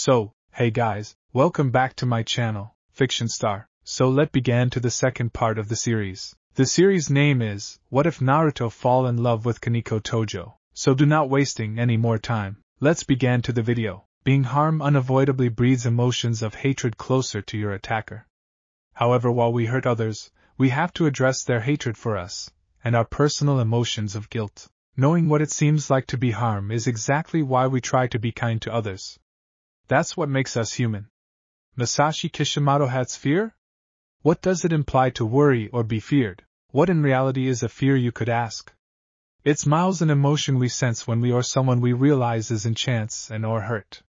So, hey guys, welcome back to my channel, Fiction Star. So let's begin to the second part of the series. The series name is, What If Naruto Fall in Love with Koneko Tojo? So do not wasting any more time, let's begin to the video. Being harmed unavoidably breeds emotions of hatred closer to your attacker. However, while we hurt others, we have to address their hatred for us, and our personal emotions of guilt. Knowing what it seems like to be harmed is exactly why we try to be kind to others. That's what makes us human. Masashi Kishimoto has fear? What does it imply to worry or be feared? What in reality is a fear, you could ask? It smiles an emotion we sense when we or someone we realize is in chance and or hurt.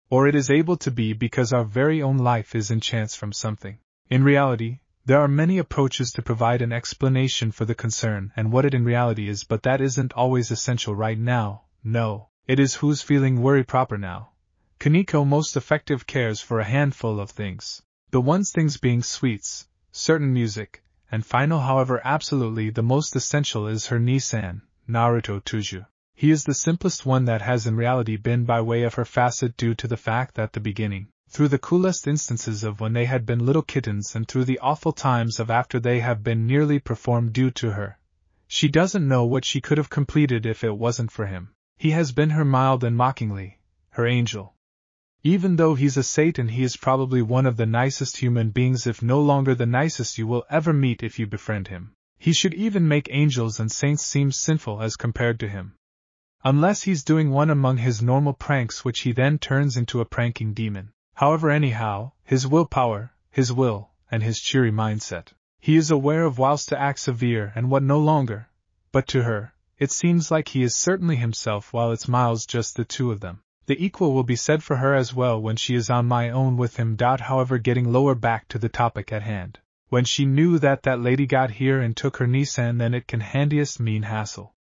Or it is able to be because our very own life is in chance from something. In reality, there are many approaches to provide an explanation for the concern and what it in reality is, but that isn't always essential right now. No, it is who's feeling worry proper now. Koneko most effective cares for a handful of things. The ones things being sweets, certain music, and final, however absolutely the most essential is her Nissan, Naruto Tojo. He is the simplest one that has in reality been by way of her facet due to the fact that the beginning, through the coolest instances of when they had been little kittens and through the awful times of after they have been nearly performed due to her. She doesn't know what she could have completed if it wasn't for him. He has been her mild and mockingly, her angel. Even though he's a Satan, he is probably one of the nicest human beings, if no longer the nicest, you will ever meet if you befriend him. He should even make angels and saints seem sinful as compared to him. Unless he's doing one among his normal pranks, which he then turns into a pranking demon. However, anyhow, his willpower, his will, and his cheery mindset, he is aware of whilst to act severe and what no longer. But to her, it seems like he is certainly himself, while it's miles just the two of them. The equal will be said for her as well when she is on my own with him. However, getting lower back to the topic at hand. When she knew that lady got here and took her Nissan, then it can handiest mean hassle.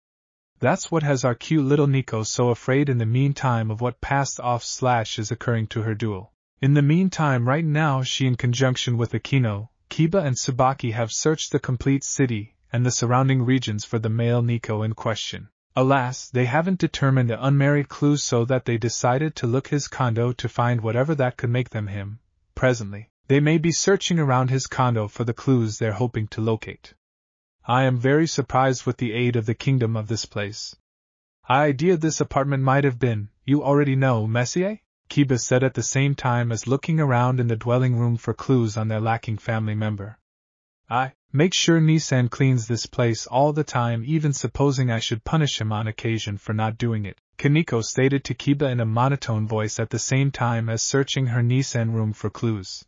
That's what has our cute little Nico so afraid in the meantime of what passed off / is occurring to her duel. In the meantime, right now, she in conjunction with Akino, Kiba and Tsubaki have searched the complete city and the surrounding regions for the male Nico in question. Alas, they haven't determined the unmarried clues, so that they decided to look his condo to find whatever that could make them him. Presently, they may be searching around his condo for the clues they're hoping to locate. I am very surprised with the aid of the kingdom of this place. I idea this apartment might have been, you already know, Messier? Kiba said at the same time as looking around in the dwelling room for clues on their lacking family member. I make sure Nissan cleans this place all the time, even supposing I should punish him on occasion for not doing it, Koneko stated to Kiba in a monotone voice at the same time as searching her Nissan room for clues.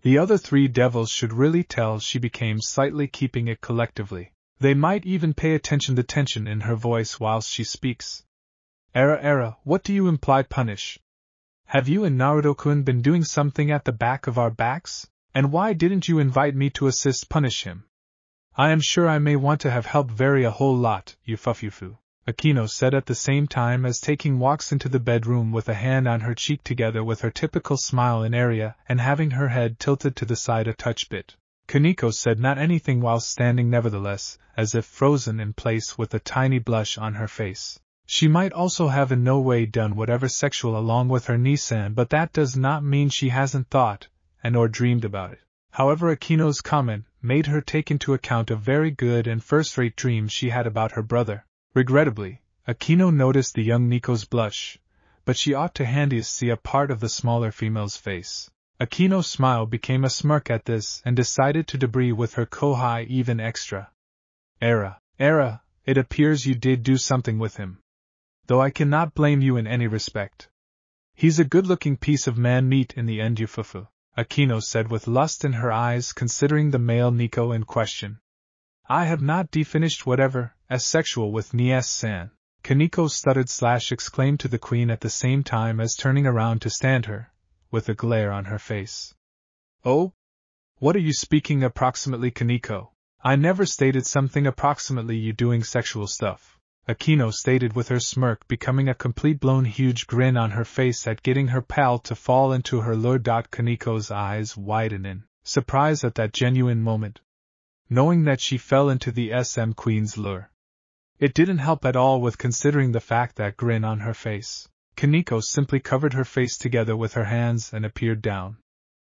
The other three devils should really tell she became slightly keeping it collectively. They might even pay attention to the tension in her voice whilst she speaks. Era, what do you imply punish? Have you and Naruto-kun been doing something at the back of our backs? And why didn't you invite me to assist punish him? I am sure I may want to have helped vary a whole lot, you fufufu, Akino said at the same time as taking walks into the bedroom with a hand on her cheek together with her typical smile in area and having her head tilted to the side a touch bit. Koneko said not anything while standing nevertheless, as if frozen in place with a tiny blush on her face. She might also have in no way done whatever sexual along with her Nissan, but that does not mean she hasn't thought and or dreamed about it. However, Akino's comment made her take into account a very good and first-rate dream she had about her brother. Regrettably, Akino noticed the young Nico's blush, but she ought to handiest see a part of the smaller female's face. Akino's smile became a smirk at this and decided to debris with her kohai even extra. Era, it appears you did do something with him. Though I cannot blame you in any respect. He's a good-looking piece of man meat in the end, Yufufu, Akino said with lust in her eyes considering the male Nico in question. I have not finished whatever, as sexual with Nies-san, Koneko stuttered / exclaimed to the queen at the same time as turning around to stand her, with a glare on her face. Oh? What are you speaking approximately, Koneko? I never stated something approximately you doing sexual stuff. Akino stated with her smirk becoming a complete blown huge grin on her face at getting her pal to fall into her lure. Koneko's eyes widened in surprise at that genuine moment, knowing that she fell into the SM Queen's lure. It didn't help at all with considering the fact that grin on her face. Koneko simply covered her face together with her hands and appeared down.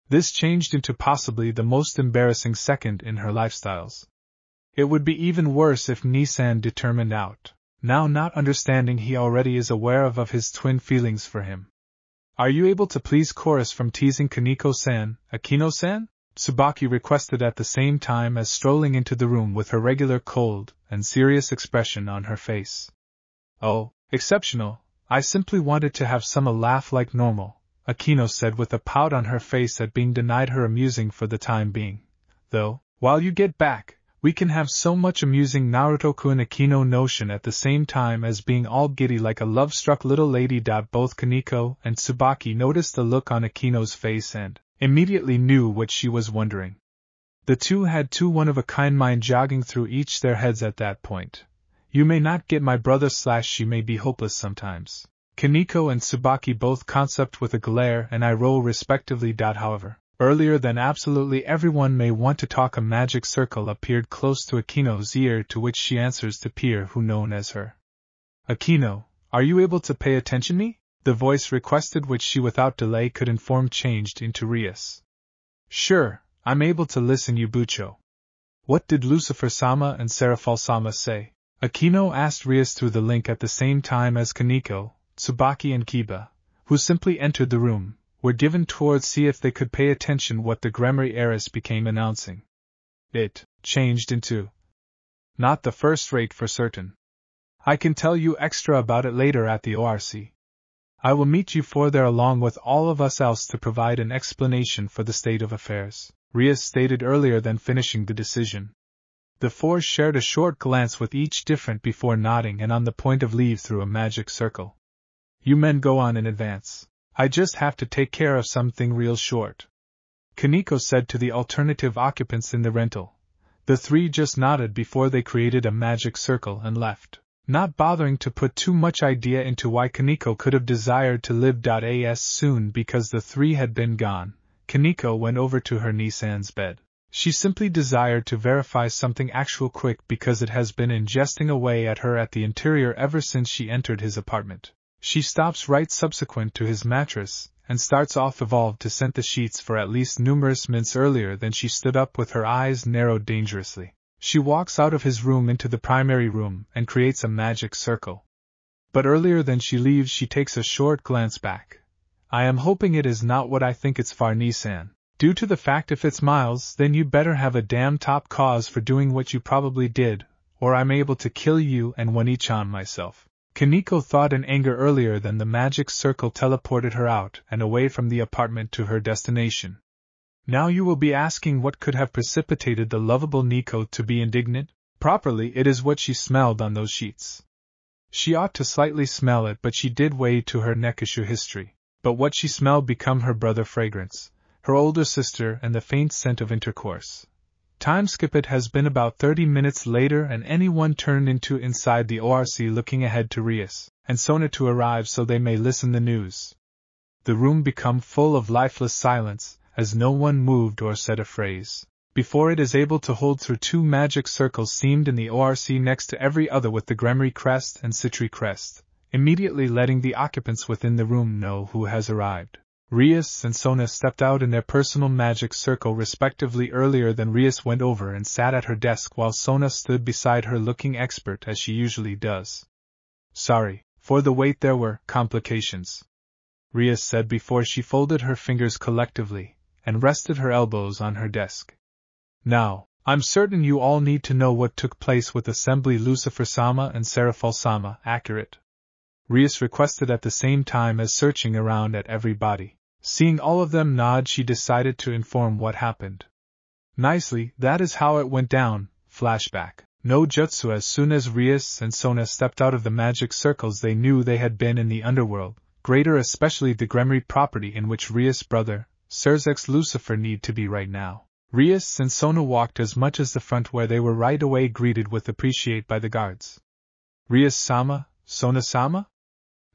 This changed into possibly the most embarrassing second in her lifestyles. It would be even worse if Nissan determined out, now not understanding he already is aware of his twin feelings for him. Are you able to please chorus from teasing Koneko-san, Akino-san? Tsubaki requested at the same time as strolling into the room with her regular cold and serious expression on her face. Oh, exceptional, I simply wanted to have some laugh like normal, Akino said with a pout on her face at being denied her amusing for the time being. Though, while you get back, we can have so much amusing Naruto-kun Akino notion at the same time as being all giddy like a love-struck little lady. Both Koneko and Tsubaki noticed the look on Akino's face and immediately knew what she was wondering. The two had two one-of-a-kind mind jogging through each their heads at that point. You may not get my brother / she may be hopeless sometimes. Koneko and Tsubaki both concept with a glare and eye roll respectively. However, earlier than absolutely everyone may want to talk, a magic circle appeared close to Akino's ear, to which she answers to peer who known as her. Akino, are you able to pay attention me? The voice requested, which she without delay could inform changed into Rias. Sure, I'm able to listen, Yubucho. What did Lucifer-sama and Seraphal-sama say? Akino asked Rias through the link at the same time as Koneko, Tsubaki and Kiba, who simply entered the room, were given towards see if they could pay attention what the Gremory heiress became announcing. It changed into not the first rate for certain. I can tell you extra about it later at the ORC. I will meet you for there along with all of us else to provide an explanation for the state of affairs, Rias stated earlier than finishing the decision. The four shared a short glance with each different before nodding and on the point of leave through a magic circle. You men go on in advance. I just have to take care of something real short, Koneko said to the alternative occupants in the rental. The three just nodded before they created a magic circle and left, not bothering to put too much idea into why Koneko could have desired to live. As soon because the three had been gone, Koneko went over to her Nissan's bed. She simply desired to verify something actual quick because it has been ingesting away at her at the interior ever since she entered his apartment. She stops right subsequent to his mattress, and starts off evolved to scent the sheets for at least numerous minutes earlier than she stood up with her eyes narrowed dangerously. She walks out of his room into the primary room and creates a magic circle. But earlier than she leaves she takes a short glance back. I am hoping it is not what I think it's for, Nissan. Due to the fact if it's Miles, then you better have a damn top cause for doing what you probably did, or I'm able to kill you and One-ichan myself. Koneko thought in anger earlier than the magic circle teleported her out and away from the apartment to her destination. Now you will be asking what could have precipitated the lovable Nico to be indignant? Properly, it is what she smelled on those sheets. She ought to slightly smell it, but she did weigh to her Nekishu history. But what she smelled become her brother fragrance, her older sister, and the faint scent of intercourse. Time skip it has been about 30 minutes later and anyone turned into inside the ORC looking ahead to Rias and Sona to arrive so they may listen the news. The room become full of lifeless silence as no one moved or said a phrase. Before it is able to hold through two magic circles seamed in the ORC next to every other with the Gremory crest and Citri crest, immediately letting the occupants within the room know who has arrived. Rias and Sona stepped out in their personal magic circle respectively earlier than Rias went over and sat at her desk while Sona stood beside her looking expert as she usually does. Sorry, for the wait, there were complications, Rias said before she folded her fingers collectively and rested her elbows on her desk. Now, I'm certain you all need to know what took place with Assembly Lucifer-sama and Seraphal-sama, accurate? Rias requested at the same time as searching around at everybody. Seeing all of them nod, she decided to inform what happened. Nicely, that is how it went down. Flashback. No jutsu. As soon as Rias and Sona stepped out of the magic circles they knew they had been in the underworld, greater especially the Gremory property in which Rias' brother, Serzex Lucifer, need to be right now. Rias and Sona walked as much as the front where they were right away greeted with appreciate by the guards. Rias-sama, Sona-sama?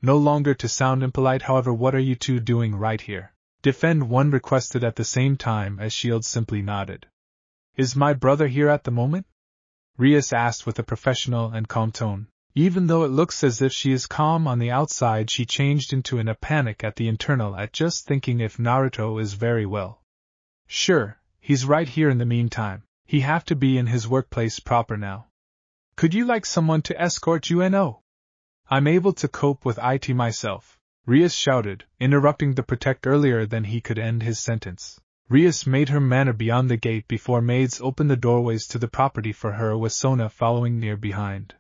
No longer to sound impolite, however, what are you two doing right here? Defend one requested at the same time as Shield simply nodded. Is my brother here at the moment? Rias asked with a professional and calm tone. Even though it looks as if she is calm on the outside, she changed into a panic at the internal at just thinking if Naruto is very well. Sure, he's right here in the meantime. He have to be in his workplace proper now. Could you like someone to escort you? No. I'm able to cope with it myself, Rias shouted, interrupting the protect earlier than he could end his sentence. Rias made her manner beyond the gate before maids opened the doorways to the property for her, with Sona following near behind.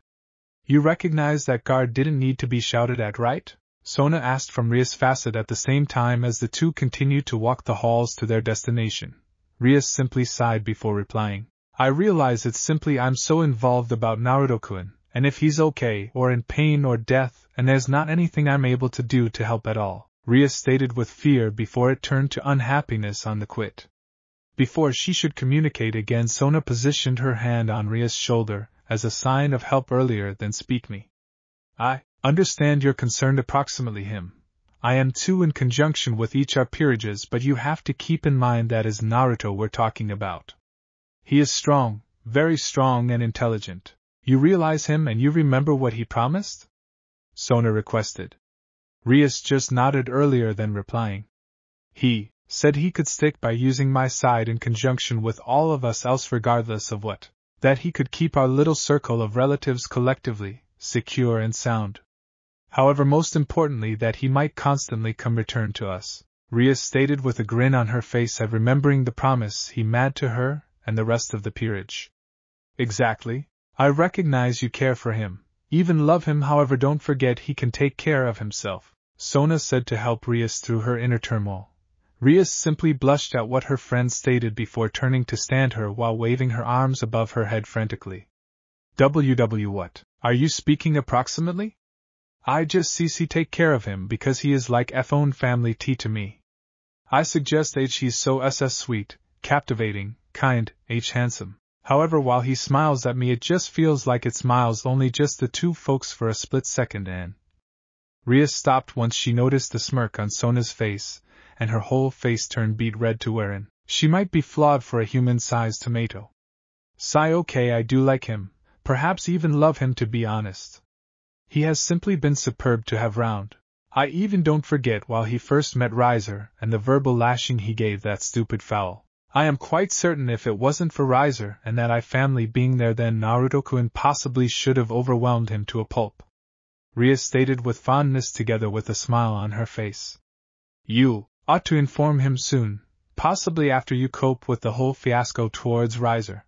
You recognize that guard didn't need to be shouted at, right? Sona asked from Rias' facet at the same time as the two continued to walk the halls to their destination. Rias simply sighed before replying. I realize it's simply I'm so involved about Naruto-kun, and if he's okay or in pain or death, and there's not anything I'm able to do to help at all, Rias stated with fear before it turned to unhappiness on the quit. Before she should communicate again, Sona positioned her hand on Rias' shoulder as a sign of help earlier than speak me. I understand you're concerned approximately him. I am too, in conjunction with each our peerages, but you have to keep in mind that is Naruto we're talking about. He is strong, very strong and intelligent. You realize him and you remember what he promised? Sona requested. Rias just nodded earlier than replying. He said he could stick by using my side in conjunction with all of us else regardless of what. That he could keep our little circle of relatives collectively secure and sound. However, most importantly, that he might constantly come return to us, Rias stated with a grin on her face at remembering the promise he made to her and the rest of the peerage. Exactly. I recognize you care for him, even love him, however don't forget he can take care of himself, Sona said to help Rias through her inner turmoil. Rias simply blushed at what her friend stated before turning to stand her while waving her arms above her head frantically. What? Are you speaking approximately? I just CC take care of him because he is like F own family T to me. I suggest he's so ss sweet, captivating, kind, handsome. However, while he smiles at me, it just feels like it smiles only just the two folks for a split second. And Rias stopped once she noticed the smirk on Sona's face, and her whole face turned beet red to wherein she might be flawed for a human-sized tomato. Sigh. Okay, I do like him, perhaps even love him, to be honest. He has simply been superb to have round. I even don't forget while he first met Riser and the verbal lashing he gave that stupid fowl. I am quite certain if it wasn't for Riser and that family being there, then Naruto-kun possibly should have overwhelmed him to a pulp. Rias stated with fondness together with a smile on her face. You ought to inform him soon, possibly after you cope with the whole fiasco towards Riser.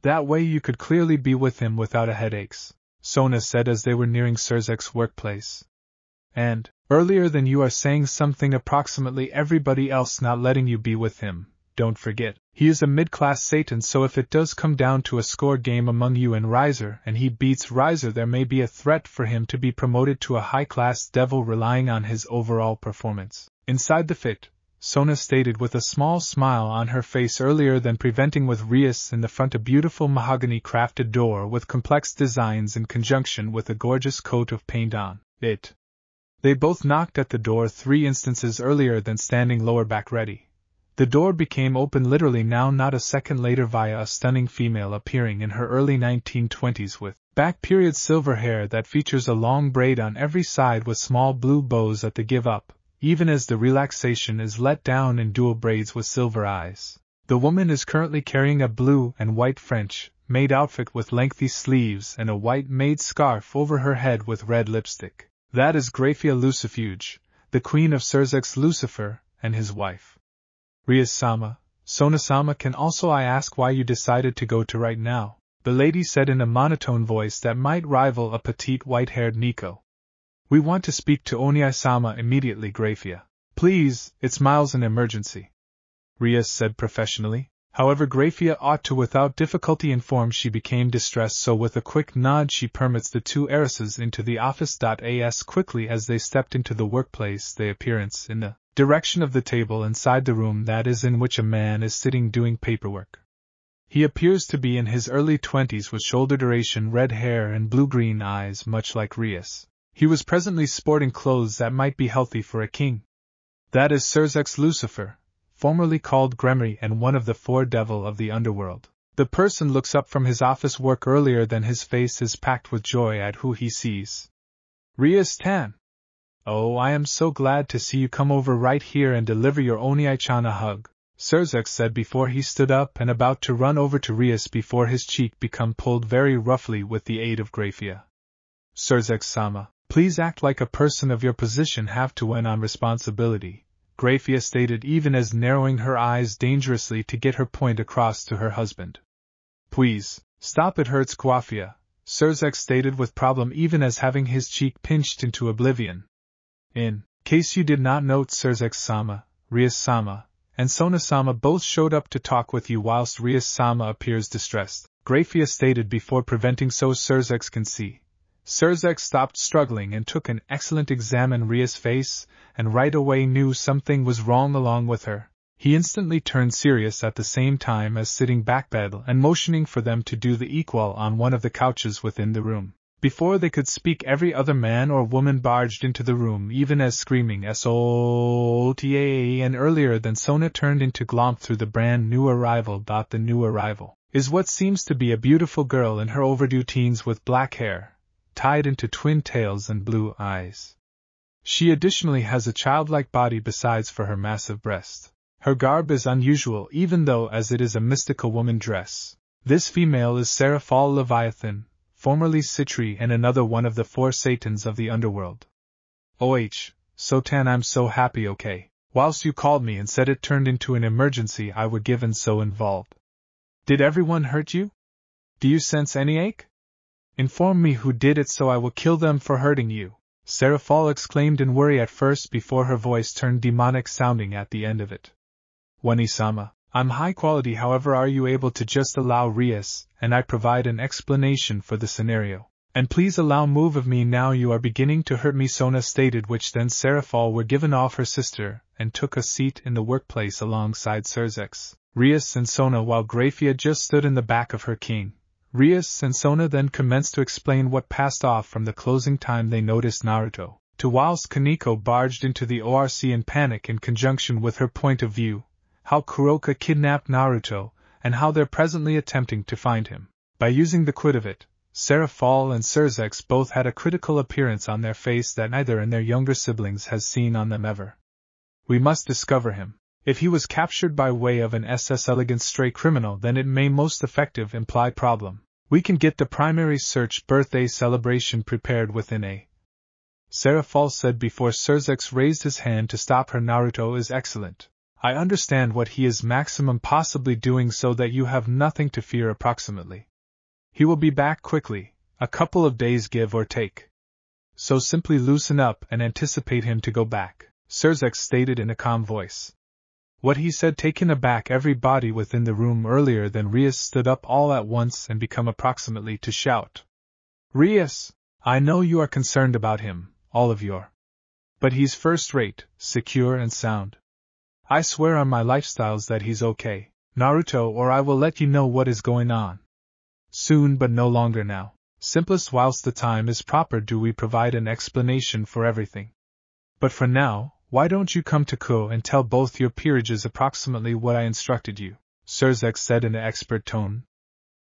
That way you could clearly be with him without a headaches, Sona said as they were nearing Surzek's workplace. And, earlier than you are saying something approximately everybody else not letting you be with him, don't forget, he is a mid-class Satan, so if it does come down to a score game among you and Riser and he beats Riser, there may be a threat for him to be promoted to a high-class devil relying on his overall performance. Inside the fit, Sona stated with a small smile on her face earlier than preventing with Rias in the front a beautiful mahogany-crafted door with complex designs in conjunction with a gorgeous coat of paint on it. They both knocked at the door 3 instances earlier than standing lower back ready. The door became open literally now, not a second later, via a stunning female appearing in her early 1920s with back-period silver hair that features a long braid on every side with small blue bows at the give-up, even as the relaxation is let down in dual braids with silver eyes. The woman is currently carrying a blue and white French-made outfit with lengthy sleeves and a white-made scarf over her head with red lipstick. That is Graphia Lucifuge, the queen of Surzek's Lucifer, and his wife. Rias-sama, Sona-sama, can also I ask why you decided to go to right now? The lady said in a monotone voice that might rival a petite white-haired Nico. We want to speak to Oniai-sama immediately, Graphia. Please, it's Miles, an emergency. Rias said professionally. However, Graphia ought to without difficulty inform she became distressed, so with a quick nod she permits the two heiresses into the office. As quickly as they stepped into the workplace, they appearance in the direction of the table inside the room that is in which a man is sitting doing paperwork. He appears to be in his early 20s with shoulder duration red hair and blue-green eyes, much like Rias. He was presently sporting clothes that might be healthy for a king. That is Surzek's Lucifer, formerly called Gremory and one of the 4 devil of the underworld. The person looks up from his office work earlier than his face is packed with joy at who he sees. Rias-tan! Oh, I am so glad to see you come over right here and deliver your Oni-chan a hug, Surzek said before he stood up and about to run over to Rias before his cheek become pulled very roughly with the aid of Grafia. Surzek-sama, please act like a person of your position have to win on responsibility, Grafia stated even as narrowing her eyes dangerously to get her point across to her husband. Please, stop, it hurts, Grafia, Surzek stated with problem even as having his cheek pinched into oblivion. In case you did not note, Surzek-sama, Rias-sama, and Sona-sama both showed up to talk with you whilst Rias-sama appears distressed, Grafia stated before preventing so Surzek can see. Surzek stopped struggling and took an excellent exam in Ria's face, and right away knew something was wrong along with her. He instantly turned serious at the same time as sitting backpedal and motioning for them to do the equal on one of the couches within the room. Before they could speak, every other man or woman barged into the room even as screaming SOTA, and earlier than Sona turned into Glomp through the brand new arrival. The new arrival is what seems to be a beautiful girl in her overdue teens with black hair, tied into twin tails and blue eyes. She additionally has a childlike body besides for her massive breast. Her garb is unusual even though as it is a mystical woman dress. This female is Seraphal Leviathan, formerly Citri and another one of the 4 Satans of the underworld. Sotan, I'm so happy. Okay. Whilst you called me and said it turned into an emergency, I would give and so involved. Did everyone hurt you? Do you sense any ache? Inform me who did it so I will kill them for hurting you, Seraphal exclaimed in worry at first before her voice turned demonic sounding at the end of it. Wani-sama, I'm high quality, however are you able to just allow Rias, and I provide an explanation for the scenario. And please allow move of me now, you are beginning to hurt me, Sona stated, which then Seraphal were given off her sister, and took a seat in the workplace alongside Surzek, Rias and Sona while Grafia just stood in the back of her king. Rias and Sona then commenced to explain what passed off from the closing time they noticed Naruto, to whilst Koneko barged into the ORC in panic in conjunction with her point of view, how Kuroka kidnapped Naruto, and how they're presently attempting to find him. By using the quid of it, Seraphal and Surzek both had a critical appearance on their face that neither in their younger siblings has seen on them ever. We must discover him. If he was captured by way of an SS elegant stray criminal, then it may most effective imply problem. We can get the primary search birthday celebration prepared within a. Seraphal said before Surzek raised his hand to stop her. Naruto is excellent. I understand what he is maximum possibly doing so that you have nothing to fear approximately. He will be back quickly, a couple of days give or take. So simply loosen up and anticipate him to go back, Surzek stated in a calm voice. What he said taken aback everybody within the room earlier than Rias stood up all at once and become approximately to shout. Rias, I know you are concerned about him, all of your. But he's first rate, secure and sound. I swear on my lifestyles that he's okay, Naruto, or I will let you know what is going on. Soon but no longer now. Simplest whilst the time is proper do we provide an explanation for everything. But for now, why don't you come to Ko and tell both your peerages approximately what I instructed you, Surzek said in an expert tone.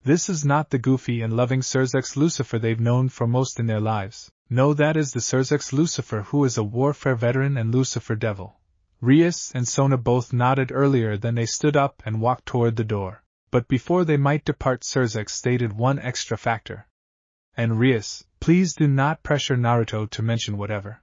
This is not the goofy and loving Surzek Lucifer they've known for most in their lives. No, that is the Surzek Lucifer who is a warfare veteran and Lucifer devil. Rias and Sona both nodded earlier than they stood up and walked toward the door. But before they might depart, Surzek stated one extra factor. And Rias, please do not pressure Naruto to mention whatever.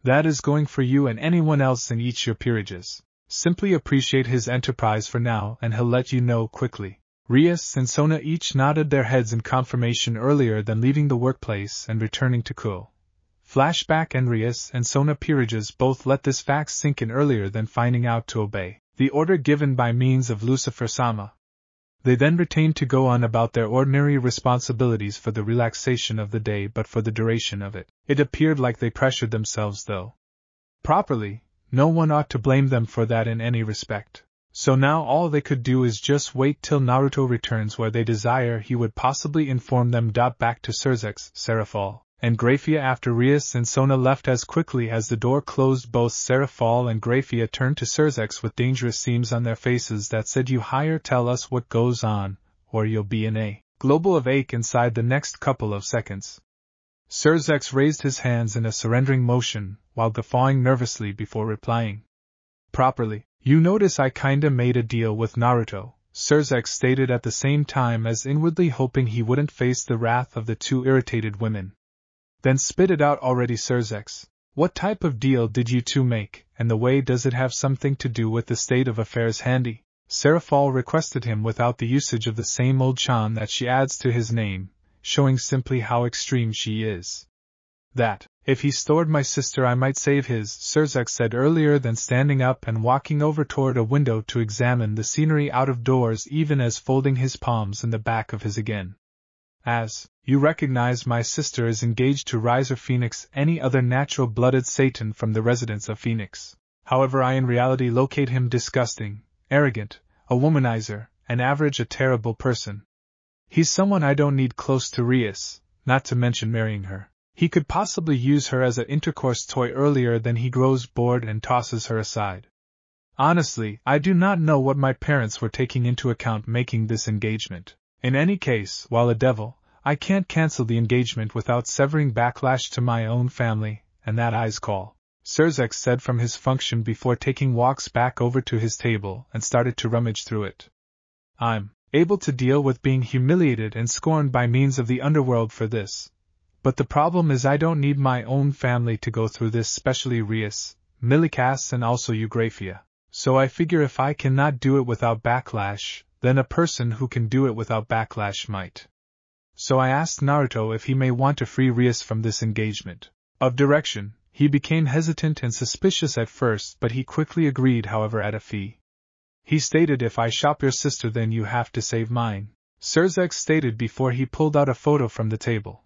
That is going for you and anyone else in each your peerages. Simply appreciate his enterprise for now and he'll let you know quickly. Rias and Sona each nodded their heads in confirmation earlier than leaving the workplace and returning to Ko. Flashback, and Rias and Sona peerages both let this fact sink in earlier than finding out to obey the order given by means of Lucifer-sama. They then retained to go on about their ordinary responsibilities for the relaxation of the day, but for the duration of it. It appeared like they pressured themselves, though. Properly, no one ought to blame them for that in any respect. So now all they could do is just wait till Naruto returns, where they desire he would possibly inform them. Back to Surzek, Seraphal, and Grafia after Rias and Sona left as quickly as the door closed. Both Seraphal and Grafia turned to Surzek with dangerous seams on their faces that said, you higher tell us what goes on, or you'll be in a global of ache inside the next couple of seconds. Surzex raised his hands in a surrendering motion, while guffawing nervously before replying. Properly, you notice I kinda made a deal with Naruto, Surzex stated at the same time as inwardly hoping he wouldn't face the wrath of the two irritated women. Then spit it out already, Surzex. What type of deal did you two make, and the way does it have something to do with the state of affairs handy? Serafal requested him without the usage of the same old chan that she adds to his name, showing simply how extreme she is. That, if he stored my sister I might save his, Surzex said earlier, than standing up and walking over toward a window to examine the scenery out of doors, even as folding his palms in the back of his again. As you recognize, my sister is engaged to Riser Phoenix, any other natural-blooded Satan from the residence of Phoenix. However, I in reality locate him disgusting, arrogant, a womanizer, and average a terrible person. He's someone I don't need close to Rias, not to mention marrying her. He could possibly use her as an intercourse toy earlier than he grows bored and tosses her aside. Honestly, I do not know what my parents were taking into account making this engagement. In any case, while a devil, I can't cancel the engagement without severing backlash to my own family, and that I's call, Surzex said from his function before taking walks back over to his table and started to rummage through it. I'm able to deal with being humiliated and scorned by means of the underworld for this. But the problem is I don't need my own family to go through this, especially Rias, Milikas and also Eugraphia. So I figure if I cannot do it without backlash, then a person who can do it without backlash might. So I asked Naruto if he may want to free Rias from this engagement of direction. He became hesitant and suspicious at first, but he quickly agreed, however, at a fee. He stated, if I shop your sister then you have to save mine, Surzex stated before he pulled out a photo from the table.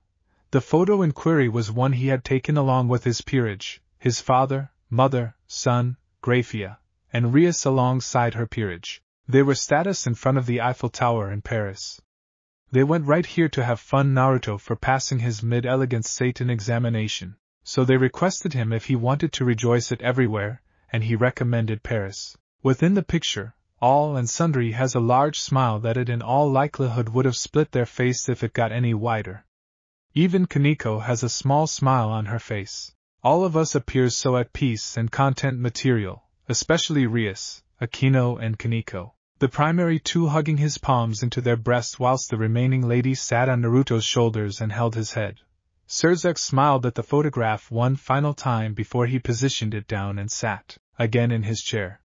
The photo in query was one he had taken along with his peerage, his father, mother, son, Graphia, and Rias alongside her peerage. They were status in front of the Eiffel Tower in Paris. They went right here to have fun Naruto for passing his mid-elegance Satan examination, so they requested him if he wanted to rejoice it everywhere, and he recommended Paris. Within the picture, all and sundry has a large smile that it in all likelihood would have split their face if it got any wider. Even Koneko has a small smile on her face. All of us appears so at peace and content material, especially Rias, Akino and Koneko, the primary two hugging his palms into their breasts whilst the remaining ladies sat on Naruto's shoulders and held his head. Surzex smiled at the photograph one final time before he positioned it down and sat again in his chair.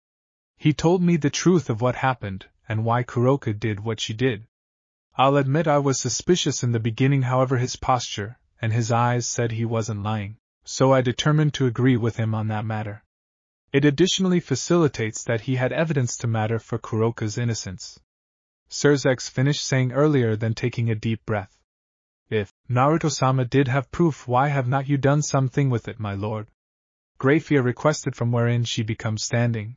He told me the truth of what happened, and why Kuroka did what she did. I'll admit I was suspicious in the beginning, however his posture and his eyes said he wasn't lying, so I determined to agree with him on that matter. It additionally facilitates that he had evidence to matter for Kuroka's innocence. Surzex finished saying earlier, then taking a deep breath. If Naruto-sama did have proof, why have not you done something with it, my lord? Graphia requested from wherein she becomes standing.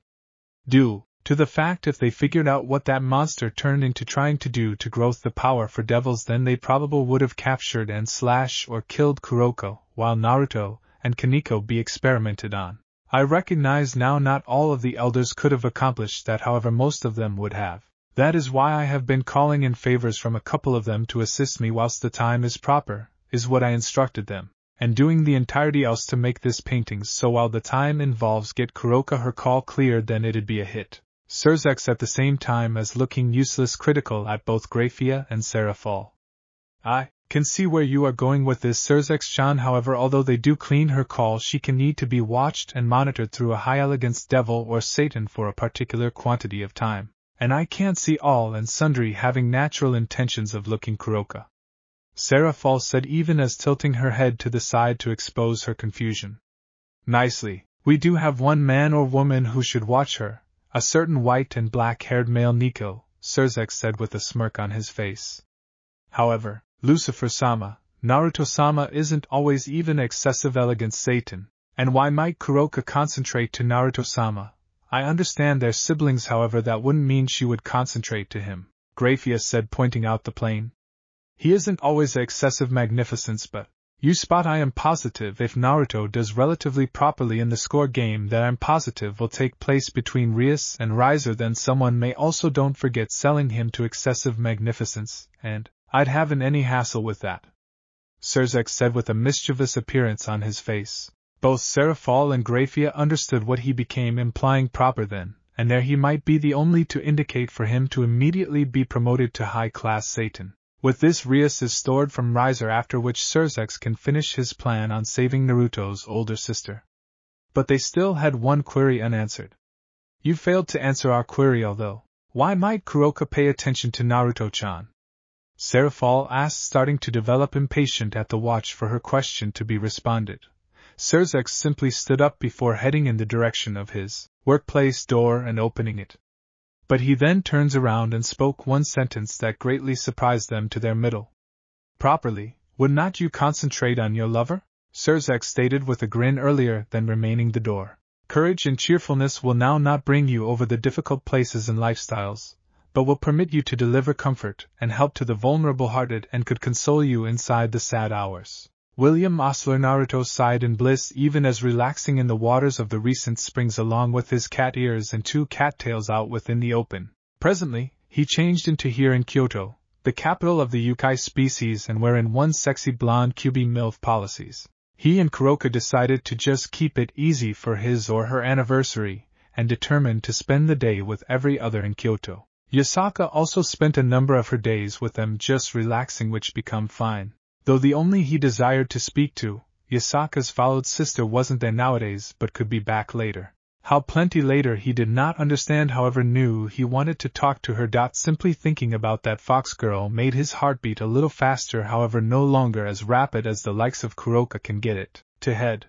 Due to the fact if they figured out what that monster turned into trying to do to growth the power for devils, then they probably would have captured and / or killed Kuroko, while Naruto and Koneko be experimented on. I recognize now not all of the elders could have accomplished that, however most of them would have. That is why I have been calling in favors from a couple of them to assist me whilst the time is proper, is what I instructed them, and doing the entirety else to make this painting, so while the time involves get Kuroka her call cleared then it'd be a hit. Surzex at the same time as looking useless critical at both Graphia and Serafal. I can see where you are going with this, Surzex-chan, however although they do clean her call she can need to be watched and monitored through a high elegance devil or Satan for a particular quantity of time, and I can't see all and sundry having natural intentions of looking Kuroka. Serafal said, even as tilting her head to the side to expose her confusion. Nicely, we do have one man or woman who should watch her, a certain white and black-haired male Nico, Surzex said with a smirk on his face. However, Lucifer-sama, Naruto-sama isn't always even excessive elegant Satan, and why might Kuroka concentrate to Naruto-sama? I understand they're siblings, however that wouldn't mean she would concentrate to him, Graphia said, pointing out the plane. He isn't always excessive magnificence, but You spot I am positive if Naruto does relatively properly in the score game that I'm positive will take place between Rias and Riser, then someone may also don't forget selling him to excessive magnificence, and I'd haven't any hassle with that. Sirzex said with a mischievous appearance on his face. Both Serafal and Graphia understood what he became implying proper then, and there he might be the only to indicate for him to immediately be promoted to high-class Satan. With this Rias is stored from Riser, after which Sirzex can finish his plan on saving Naruto's older sister. But they still had one query unanswered. You failed to answer our query, although. Why might Kuroka pay attention to Naruto-chan? Serafal asked, starting to develop impatient at the watch for her question to be responded. Sirzex simply stood up before heading in the direction of his workplace door and opening it. But he then turns around and spoke one sentence that greatly surprised them to their middle. Properly, would not you concentrate on your lover? Sirzex stated with a grin earlier than remaining the door. Courage and cheerfulness will now not bring you over the difficult places and lifestyles, but will permit you to deliver comfort and help to the vulnerable-hearted and could console you inside the sad hours. William Osler Naruto sighed in bliss, even as relaxing in the waters of the recent springs along with his cat ears and 2 cattails out within the open. Presently, he changed into here in Kyoto, the capital of the Yukai species and wherein one sexy blonde QB MILF policies. He and Kuroka decided to just keep it easy for his or her anniversary, and determined to spend the day with every other in Kyoto. Yasaka also spent a number of her days with them just relaxing, which become fine. Though the only he desired to speak to, Yasaka's followed sister, wasn't there nowadays but could be back later. How plenty later he did not understand, however knew he wanted to talk to her. Simply thinking about that fox girl made his heartbeat a little faster, however no longer as rapid as the likes of Kuroka can get it to head.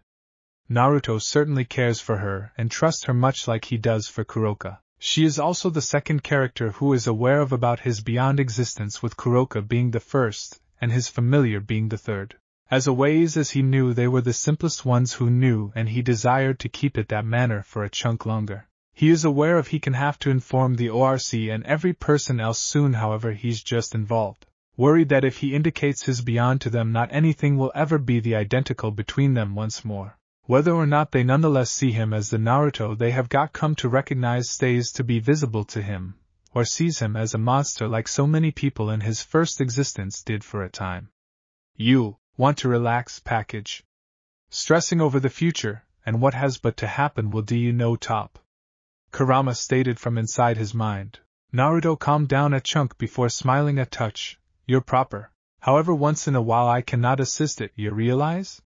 Naruto certainly cares for her and trusts her much like he does for Kuroka. She is also the second character who is aware of about his beyond existence, with Kuroka being the first, and his familiar being the third. As always, as he knew they were the simplest ones who knew, and he desired to keep it that manner for a chunk longer. He is aware of he can have to inform the ORC and every person else soon, however he's just involved. Worried that if he indicates his beyond to them, not anything will ever be the identical between them once more. Whether or not they nonetheless see him as the Naruto they have got come to recognize stays to be visible to him, or sees him as a monster like so many people in his first existence did for a time. You want to relax, package. Stressing over the future, and what has but to happen will do you no top. Kurama stated from inside his mind. Naruto calmed down a chunk before smiling a touch. You're proper. However, once in a while I cannot assist it, you realize?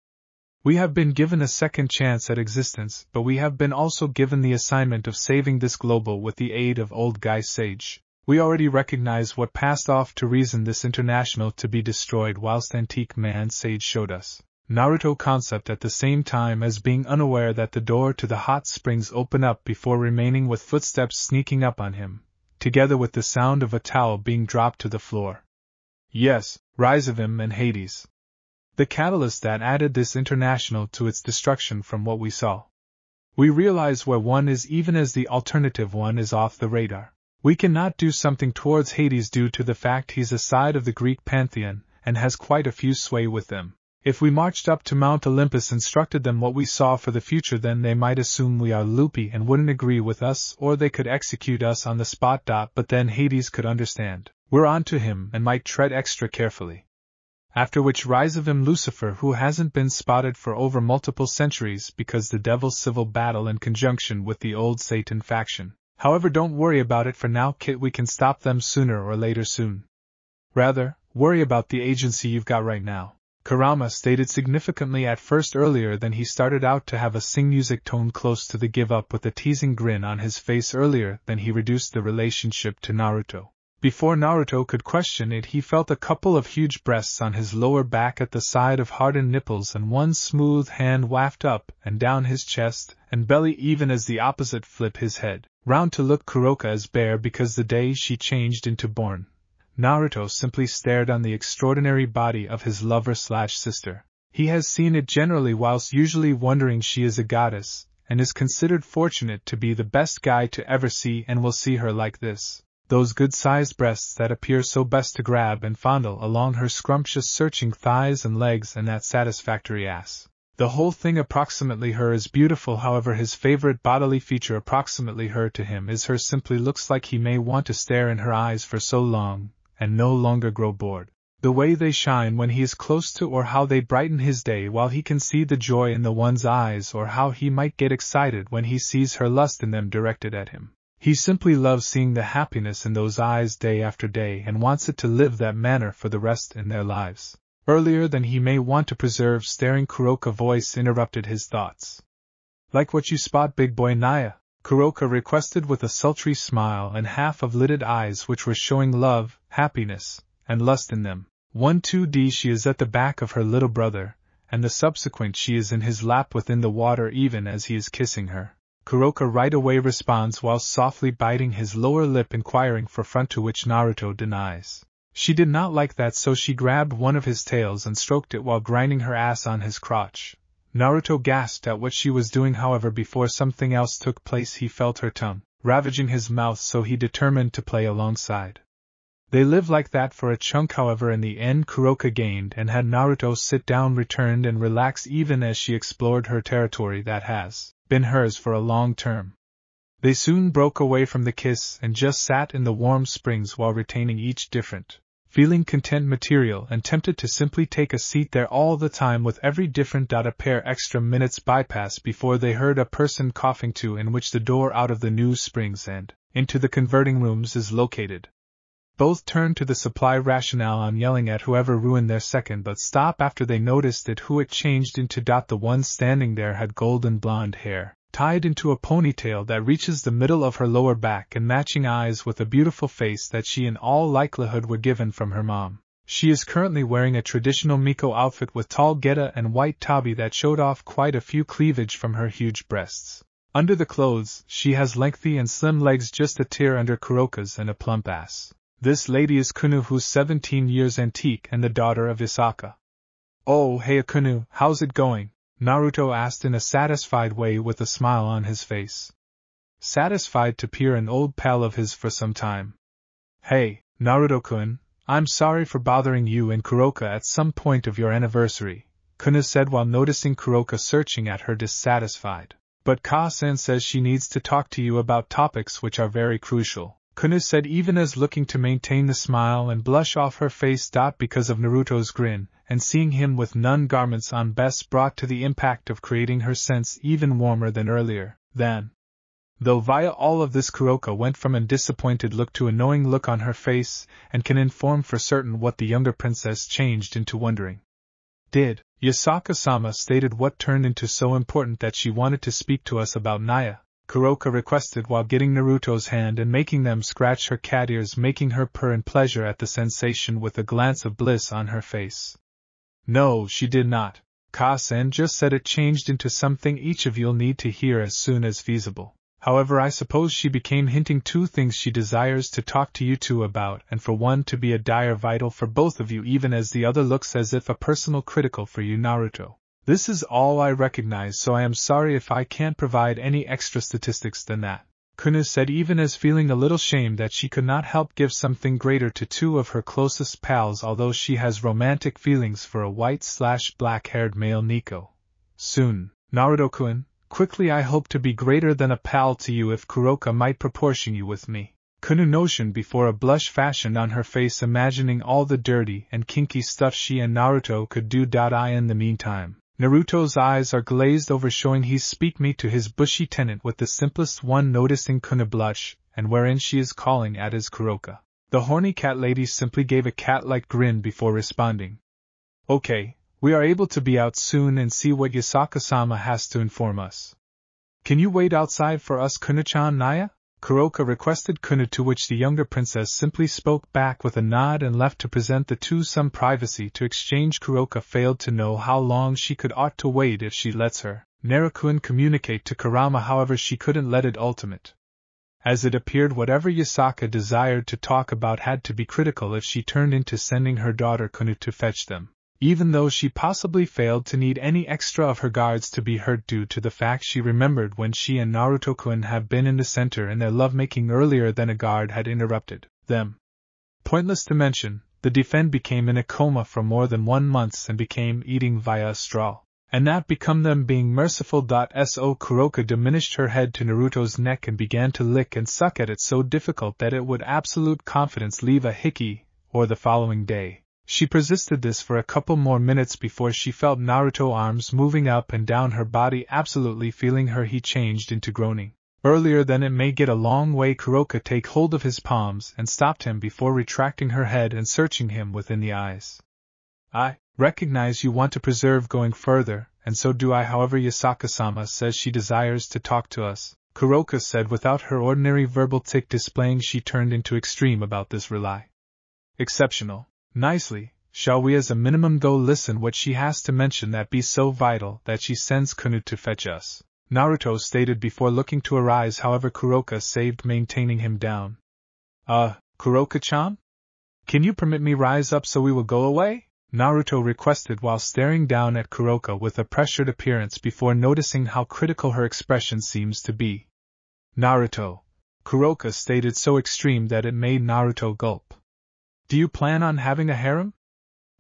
We have been given a second chance at existence, but we have been also given the assignment of saving this global with the aid of old guy Sage. We already recognize what passed off to reason this international to be destroyed, whilst Antique Man Sage showed us Naruto concept at the same time as being unaware that the door to the hot springs open up before remaining with footsteps sneaking up on him, together with the sound of a towel being dropped to the floor. Yes, rise of him and Hades. The catalyst that added this international to its destruction from what we saw. We realize where one is even as the alternative one is off the radar. We cannot do something towards Hades due to the fact he's a side of the Greek pantheon and has quite a few sway with them. If we marched up to Mount Olympus and instructed them what we saw for the future, then they might assume we are loopy and wouldn't agree with us, or they could execute us on the spot. But then Hades could understand we're on to him and might tread extra carefully. After which rise of him Lucifer, who hasn't been spotted for over multiple centuries because the devil's civil battle in conjunction with the old Satan faction. However, don't worry about it for now, Kit, we can stop them sooner or later soon. Rather, worry about the agency you've got right now. Kurama stated significantly at first earlier than he started out to have a sing music tone close to the give up with a teasing grin on his face earlier than he reduced the relationship to Naruto. Before Naruto could question it, he felt a couple of huge breasts on his lower back at the side of hardened nipples and one smooth hand waft up and down his chest and belly, even as the opposite flip his head round to look Kuroka as bare because the day she changed into born. Naruto simply stared on the extraordinary body of his lover/sister. He has seen it generally whilst usually wondering she is a goddess, and is considered fortunate to be the best guy to ever see and will see her like this. those good-sized breasts that appear so best to grab and fondle along her scrumptious searching thighs and legs, and that satisfactory ass. The whole thing approximately her is beautiful. However, his favorite bodily feature approximately her to him is her simply looks like he may want to stare in her eyes for so long, and no longer grow bored. The way they shine when he is close to, or how they brighten his day while he can see the joy in the one's eyes, or how he might get excited when he sees her lust in them directed at him. He simply loves seeing the happiness in those eyes day after day and wants it to live that manner for the rest in their lives. Earlier than he may want to preserve staring, Kuroka's voice interrupted his thoughts. Like what you spot, big boy Naya? Kuroka requested with a sultry smile and half of lidded eyes which were showing love, happiness, and lust in them. 1-2D She is at the back of her little brother, and the subsequent she is in his lap within the water even as he is kissing her. Kuroka right away responds while softly biting his lower lip, inquiring for front, to which Naruto denies. She did not like that, so she grabbed one of his tails and stroked it while grinding her ass on his crotch. Naruto gasped at what she was doing. However, before something else took place, he felt her tongue ravaging his mouth, so he determined to play alongside. They lived like that for a chunk. However, in the end Kuroka gained and had Naruto sit down, returned and relax even as she explored her territory that has been hers for a long term. They soon broke away from the kiss and just sat in the warm springs while retaining each different feeling content material and tempted to simply take a seat there all the time with every different. A pair extra minutes bypassed before they heard a person coughing too, in which the door out of the new springs and into the converting rooms is located. Both turned to the supply rationale on yelling at whoever ruined their second, but stop after they noticed it who it changed into. The one standing there had golden blonde hair, tied into a ponytail that reaches the middle of her lower back, and matching eyes with a beautiful face that she in all likelihood were given from her mom. She is currently wearing a traditional Miko outfit with tall geta and white tabi that showed off quite a few cleavage from her huge breasts. Under the clothes, she has lengthy and slim legs just a tier under Kuroka's and a plump ass. This lady is Kunu, who's 17 years antique and the daughter of Isaka. Oh, hey Kunu, how's it going? Naruto asked in a satisfied way with a smile on his face. Satisfied to peer an old pal of his for some time. Hey, Naruto-kun, I'm sorry for bothering you and Kuroka at some point of your anniversary, Kunu said while noticing Kuroka searching at her dissatisfied. But Ka-san says she needs to talk to you about topics which are very crucial, Kunu said even as looking to maintain the smile and blush off her face. Because of Naruto's grin, and seeing him with nun garments on best brought to the impact of creating her sense even warmer than earlier. Though via all of this Kuroka went from a disappointed look to a knowing look on her face, and can inform for certain what the younger princess changed into wondering. Did Yasaka-sama stated what turned into so important that she wanted to speak to us about Naya? Kuroka requested while getting Naruto's hand and making them scratch her cat ears, making her purr in pleasure at the sensation with a glance of bliss on her face. No, she did not. Ka-san just said it changed into something each of you'll need to hear as soon as feasible. However, I suppose she became hinting two things she desires to talk to you two about, and for one to be a dire vital for both of you, even as the other looks as if a personal critical for you, Naruto. This is all I recognize, so I am sorry if I can't provide any extra statistics than that, Kunu said even as feeling a little shame that she could not help give something greater to two of her closest pals, although she has romantic feelings for a white/black-haired male Nico. Soon, Naruto-kun, quickly I hope to be greater than a pal to you if Kuroka might proportion you with me. Kunu notioned before a blush fashioned on her face, imagining all the dirty and kinky stuff she and Naruto could do. In the meantime, Naruto's eyes are glazed over, showing he speak me to his bushy tenant, with the simplest one noticing Kunu blush, and wherein she is calling at his Kuroka. The horny cat lady simply gave a cat-like grin before responding. Okay, we are able to be out soon and see what Yasaka-sama has to inform us. Can you wait outside for us, Kunu-chan? Naya? Kuroka requested Kunu, to which the younger princess simply spoke back with a nod and left to present the two some privacy to exchange. Kuroka failed to know how long she could ought to wait if she lets her Naruto communicate to Kurama. However, she couldn't let it ultimate. As it appeared, whatever Yasaka desired to talk about had to be critical if she turned into sending her daughter Kunu to fetch them. even though she possibly failed to need any extra of her guards to be hurt due to the fact she remembered when she and Naruto-kun had been in the center in their lovemaking earlier than a guard had interrupted them. Pointless to mention, the defend became in a coma for more than 1 month and became eating via a straw. And that become them being merciful. So Kuroka diminished her head to Naruto's neck and began to lick and suck at it so difficult that it would absolute confidence leave a hickey, or the following day. She persisted this for a couple more minutes before she felt Naruto's arms moving up and down her body, absolutely feeling her. He changed into groaning. Earlier than it may get a long way, Kuroka take hold of his palms and stopped him before retracting her head and searching him within the eyes. I recognize you want to preserve going further, and so do I. However, Yasaka-sama says she desires to talk to us, Kuroka said without her ordinary verbal tick displaying. She turned into extreme about this. Rely. Exceptional. Nicely. Shall we as a minimum go listen what she has to mention that be so vital that she sends Kunu to fetch us? Naruto stated before looking to arise. However, Kuroka saved maintaining him down. Kuroka-chan? Can you permit me rise up so we will go away? Naruto requested while staring down at Kuroka with a pressured appearance before noticing how critical her expression seems to be. Naruto, Kuroka stated so extreme that it made Naruto gulp. Do you plan on having a harem?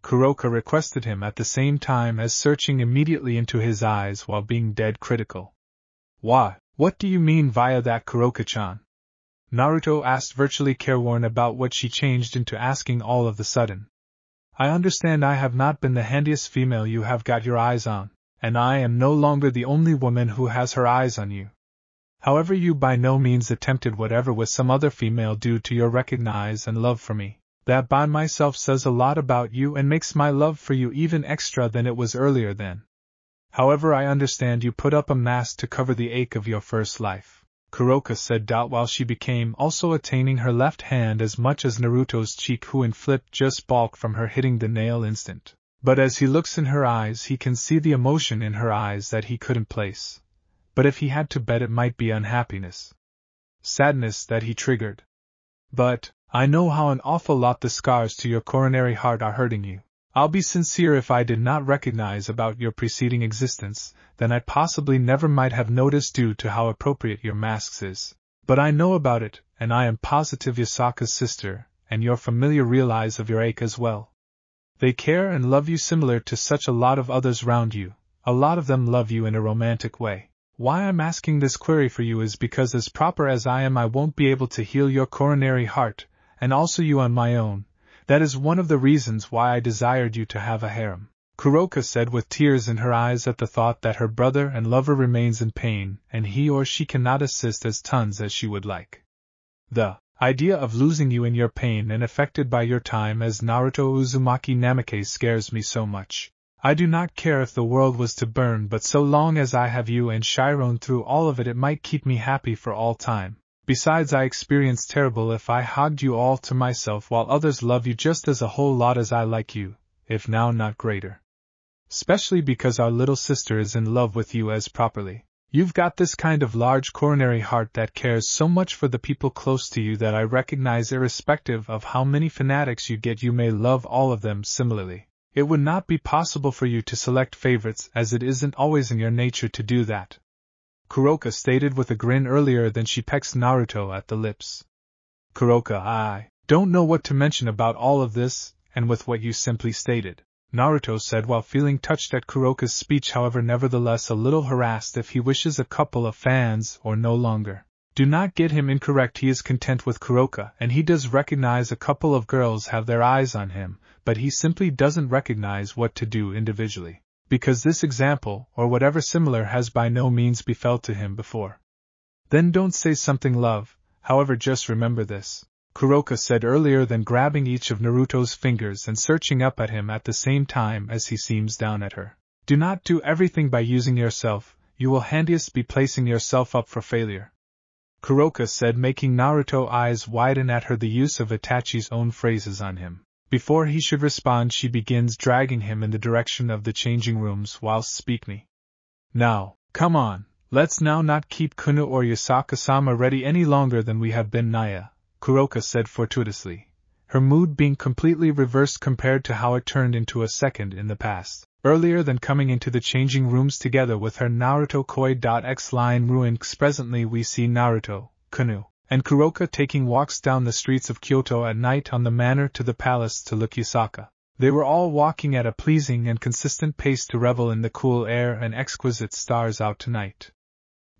Kuroka requested him at the same time as searching immediately into his eyes while being dead critical. Why, what do you mean via that, Kuroka-chan? Naruto asked, virtually careworn about what she changed into asking all of the sudden. I understand I have not been the handiest female you have got your eyes on, and I am no longer the only woman who has her eyes on you. However, you by no means attempted whatever with some other female due to your recognize and love for me. That by myself says a lot about you and makes my love for you even extra than it was earlier then. However, I understand you put up a mask to cover the ache of your first life, Kuroka said while she became also attaining her left hand as much as Naruto's cheek who in flipped just balked from her hitting the nail instant. But as he looks in her eyes he can see the emotion in her eyes that he couldn't place. But if he had to bet it might be unhappiness. Sadness that he triggered. But, I know how an awful lot the scars to your coronary heart are hurting you. I'll be sincere, if I did not recognize about your preceding existence, then I possibly never might have noticed due to how appropriate your masks is. But I know about it, and I am positive Yasaka's sister, and your familiar realize of your ache as well. They care and love you similar to such a lot of others round you, a lot of them love you in a romantic way. Why I'm asking this query for you is because as proper as I am I won't be able to heal your coronary heart, and also you on my own. That is one of the reasons why I desired you to have a harem, Kuroka said with tears in her eyes at the thought that her brother and lover remains in pain and he or she cannot assist as tons as she would like. The idea of losing you in your pain and affected by your time as Naruto Uzumaki Namikaze scares me so much. I do not care if the world was to burn, but so long as I have you and Chiron through all of it, it might keep me happy for all time. Besides, I experience terrible if I hogged you all to myself while others love you just as a whole lot as I like you, if now not greater. Especially because our little sister is in love with you as properly. You've got this kind of large coronary heart that cares so much for the people close to you that I recognize irrespective of how many fanatics you get you may love all of them similarly. It would not be possible for you to select favorites as it isn't always in your nature to do that. Kuroka stated with a grin earlier than she pecks Naruto at the lips. Kuroka, I don't know what to mention about all of this, and with what you simply stated, Naruto said while feeling touched at Kuroka's speech, however nevertheless a little harassed. If he wishes a couple of fans or no longer. Do not get him incorrect, he is content with Kuroka and he does recognize a couple of girls have their eyes on him, but he simply doesn't recognize what to do individually. Because this example, or whatever similar, has by no means befell to him before. Then don't say something, love, however just remember this, Kuroka said earlier than grabbing each of Naruto's fingers and searching up at him at the same time as he seems down at her. Do not do everything by using yourself, you will handiest be placing yourself up for failure. Kuroka said, making Naruto's eyes widen at her the use of Itachi's own phrases on him. Before he should respond, she begins dragging him in the direction of the changing rooms whilst speaking. Now, come on, let's now not keep Kunu or Yasaka-sama ready any longer than we have been, Naya, Kuroka said fortuitously. her mood being completely reversed compared to how it turned into a second in the past. Earlier than coming into the changing rooms together with her Naruto Koi.X line ruins. Presently we see Naruto, Konoe, and Kuroka taking walks down the streets of Kyoto at night on the manor to the palace to look Yasaka. They were all walking at a pleasing and consistent pace to revel in the cool air and exquisite stars out tonight.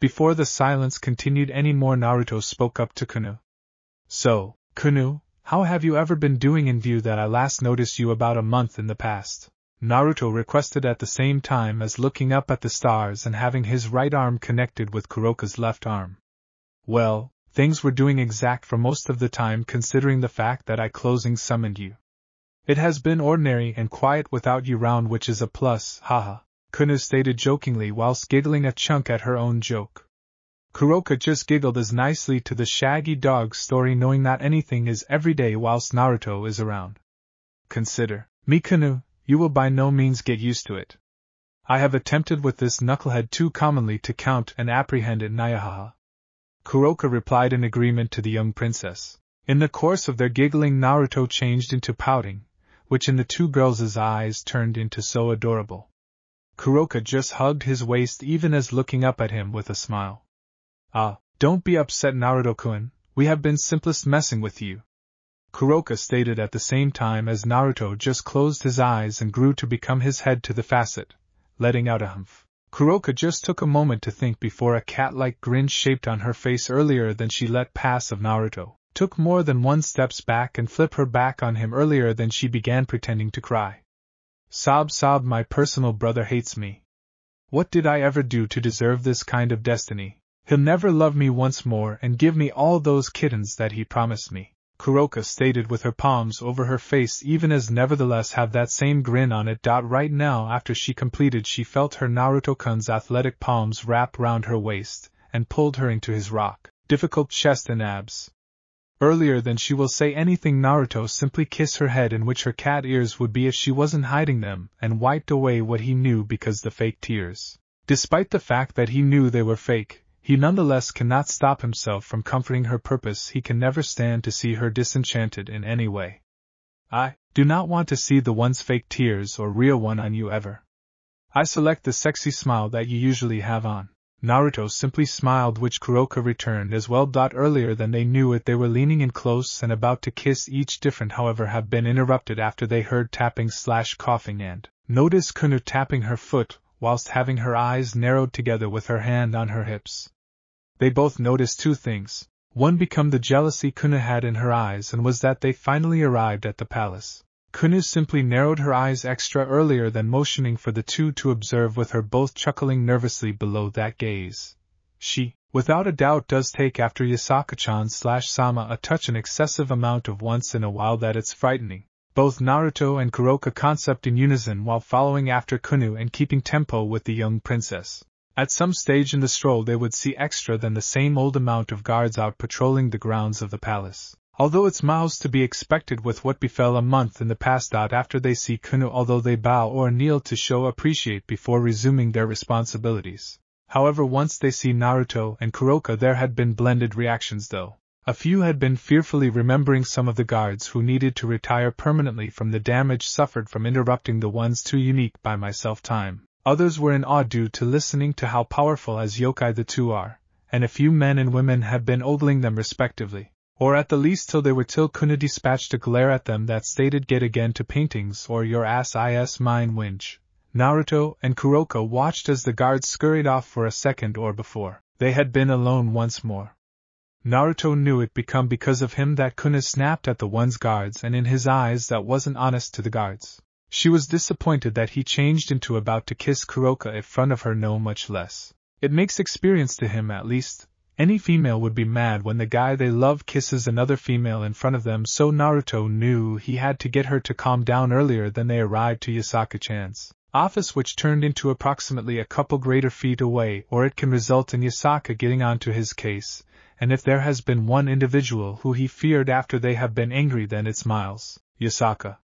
Before the silence continued any more, Naruto spoke up to Konoe. So, Konoe, how have you ever been doing in view that I last noticed you about a month in the past? Naruto requested at the same time as looking up at the stars and having his right arm connected with Kuroka's left arm. Well, things were doing exact for most of the time considering the fact that I closing summoned you. It has been ordinary and quiet without you round, which is a plus, haha, Konoe stated jokingly whilst giggling a chunk at her own joke. Kuroka just giggled as nicely to the shaggy dog story, knowing that anything is every day whilst Naruto is around. Consider me, Konoe, you will by no means get used to it. I have attempted with this knucklehead too commonly to count and apprehend it, Nyahaha. Kuroka replied in agreement to the young princess. In the course of their giggling, Naruto changed into pouting, which in the two girls' eyes turned into so adorable. Kuroka just hugged his waist even as looking up at him with a smile. Ah, don't be upset, Naruto-kun, we have been simplest messing with you. Kuroka stated at the same time as Naruto just closed his eyes and grew to become his head to the facet, letting out a humph. Kuroka just took a moment to think before a cat-like grin shaped on her face earlier than she let pass of Naruto, took more than one steps back and flipped her back on him earlier than she began pretending to cry. Sob, my personal brother hates me. What did I ever do to deserve this kind of destiny? He'll never love me once more and give me all those kittens that he promised me, Kuroka stated with her palms over her face even as nevertheless have that same grin on it. Right now after she completed, she felt her Naruto-kun's athletic palms wrap round her waist and pulled her into his rock, difficult chest and abs. Earlier than she will say anything, Naruto simply kissed her head, in which her cat ears would be if she wasn't hiding them, and wiped away what he knew because the fake tears. Despite the fact that he knew they were fake, he nonetheless cannot stop himself from comforting her purpose. He can never stand to see her disenchanted in any way. I do not want to see the one's fake tears or real one on you ever. I select the sexy smile that you usually have on. Naruto simply smiled, which Kuroka returned as well. Earlier than they knew it, they were leaning in close and about to kiss, each different however have been interrupted after they heard tapping/coughing and noticed Konoe tapping her foot whilst having her eyes narrowed together with her hand on her hips. They both noticed two things. One become the jealousy Konoe had in her eyes, and was that they finally arrived at the palace. Konoe simply narrowed her eyes extra earlier than motioning for the two to observe, with her both chuckling nervously below that gaze. She, without a doubt, does take after Yasaka-chan/Sama a touch an excessive amount of once in a while that it's frightening. Both Naruto and Kuroka concept in unison while following after Konoe and keeping tempo with the young princess. At some stage in the stroll they would see extra than the same old amount of guards out patrolling the grounds of the palace. Although it's miles to be expected with what befell a month in the past. After they see Konoe, although they bow or kneel to show appreciate before resuming their responsibilities. However, once they see Naruto and Kuroka, there had been blended reactions though. A few had been fearfully remembering some of the guards who needed to retire permanently from the damage suffered from interrupting the ones too unique by myself time. Others were in awe due to listening to how powerful as yokai the two are, and a few men and women had been ogling them respectively. Or at the least till Konoe dispatched a glare at them that stated get again to paintings or your ass is mine winch. Naruto and Kuroka watched as the guards scurried off for a second or before they had been alone once more. Naruto knew it become because of him that Konoe snapped at the one's guards, and in his eyes that wasn't honest to the guards. She was disappointed that he changed into about to kiss Kuroka in front of her, no much less. It makes experience to him at least. Any female would be mad when the guy they love kisses another female in front of them, so Naruto knew he had to get her to calm down earlier than they arrived to Yasaka-chan's office, which turned into approximately a couple greater feet away, or it can result in Yasaka getting onto his case, and if there has been one individual who he feared after they have been angry, then it's Miles, Yasaka.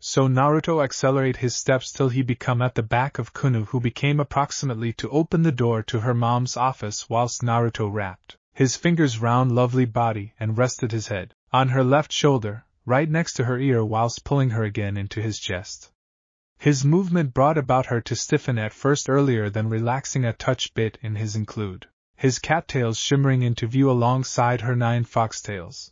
So Naruto accelerate his steps till he become at the back of Konoe, who became approximately to open the door to her mom's office, whilst Naruto wrapped his fingers round lovely body and rested his head on her left shoulder, right next to her ear whilst pulling her again into his chest. His movement brought about her to stiffen at first earlier than relaxing a touch bit in his include, his cattails shimmering into view alongside her 9 foxtails.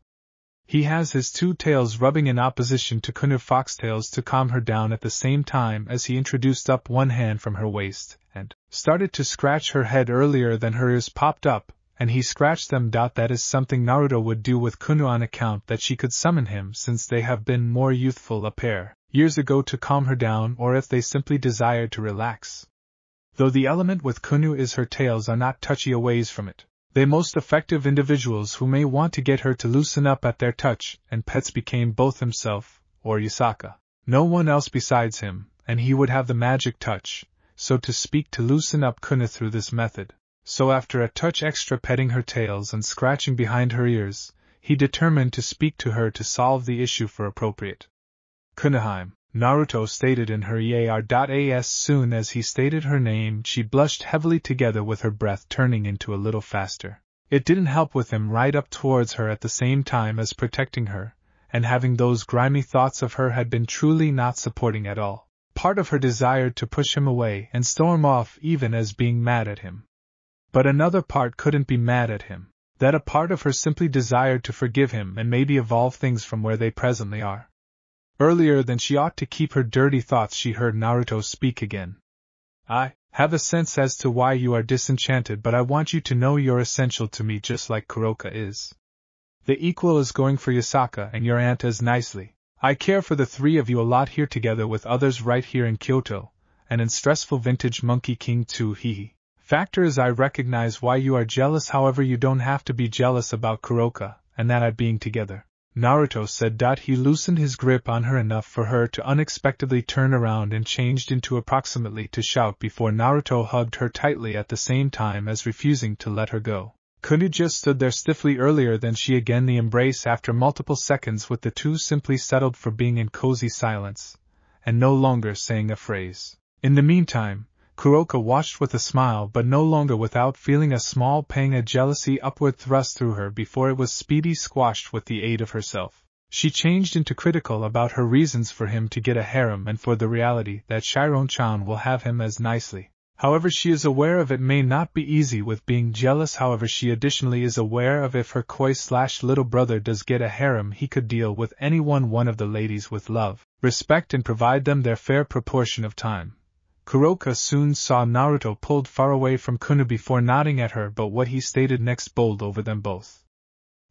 He has his 2 tails rubbing in opposition to Kunu foxtails to calm her down at the same time as he introduced up one hand from her waist, and started to scratch her head earlier than her ears popped up, and he scratched them. That is something Naruto would do with Kunu on account that she could summon him since they have been more youthful a pair years ago to calm her down or if they simply desired to relax. Though the element with Kunu is her tails are not touchy aways from it. They most effective individuals who may want to get her to loosen up at their touch, and pets became both himself, or Yasaka. No one else besides him, and he would have the magic touch, so to speak, to loosen up Kunu through this method. So after a touch extra petting her tails and scratching behind her ears, he determined to speak to her to solve the issue for appropriate. Kunuheim, Naruto stated in her EAR.as. Soon as he stated her name, she blushed heavily together with her breath turning into a little faster. It didn't help with him right up towards her at the same time as protecting her, and having those grimy thoughts of her had been truly not supporting at all. Part of her desired to push him away and storm off even as being mad at him. But another part couldn't be mad at him. That a part of her simply desired to forgive him and maybe evolve things from where they presently are. Earlier than she ought to keep her dirty thoughts, she heard Naruto speak again. I have a sense as to why you are disenchanted, but I want you to know you're essential to me just like Kuroka is. The equal is going for Yasaka and your aunt as nicely. I care for the 3 of you a lot here together with others right here in Kyoto, and in stressful vintage Monkey King too, hehe. Factor is I recognize why you are jealous, however you don't have to be jealous about Kuroka and that being together. Naruto said. He loosened his grip on her enough for her to unexpectedly turn around and changed into approximately to shout before Naruto hugged her tightly at the same time as refusing to let her go. Kunu just stood there stiffly earlier than she again the embrace after multiple seconds with the 2 simply settled for being in cozy silence, and no longer saying a phrase. In the meantime, Kuroka watched with a smile but no longer without feeling a small pang, a jealousy upward thrust through her before it was speedy squashed with the aid of herself. She changed into critical about her reasons for him to get a harem and for the reality that Chiron-chan will have him as nicely. However, she is aware of it may not be easy with being jealous. However, she additionally is aware of if her koi/little brother does get a harem, he could deal with one of the ladies with love, respect, and provide them their fair proportion of time. Kuroka soon saw Naruto pulled far away from Kunu before nodding at her, but what he stated next bowled over them both.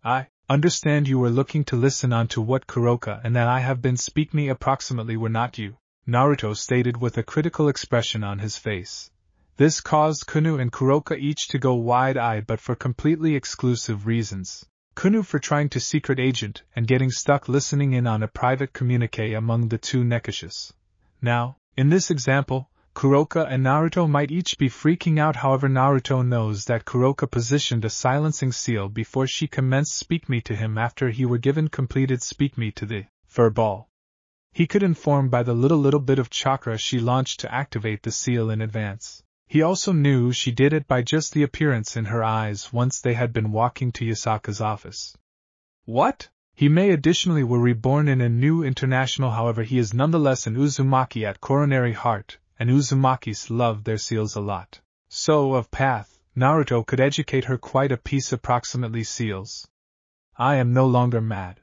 I understand you were looking to listen on to what Kuroka and that I have been speaking approximately were not you, Naruto stated with a critical expression on his face. This caused Kunu and Kuroka each to go wide-eyed, but for completely exclusive reasons. Kunu for trying to secret agent and getting stuck listening in on a private communique among the 2 nekashas. Now, in this example, Kuroka and Naruto might each be freaking out. However, Naruto knows that Kuroka positioned a silencing seal before she commenced Speak Me to him after he were given completed Speak Me to the fur ball. He could inform by the little bit of chakra she launched to activate the seal in advance. He also knew she did it by just the appearance in her eyes once they had been walking to Yasaka's office. What? He may additionally were reborn in a new international, however he is nonetheless an Uzumaki at coronary heart, and Uzumakis love their seals a lot. So, of path, Naruto could educate her quite a piece approximately seals. I am no longer mad.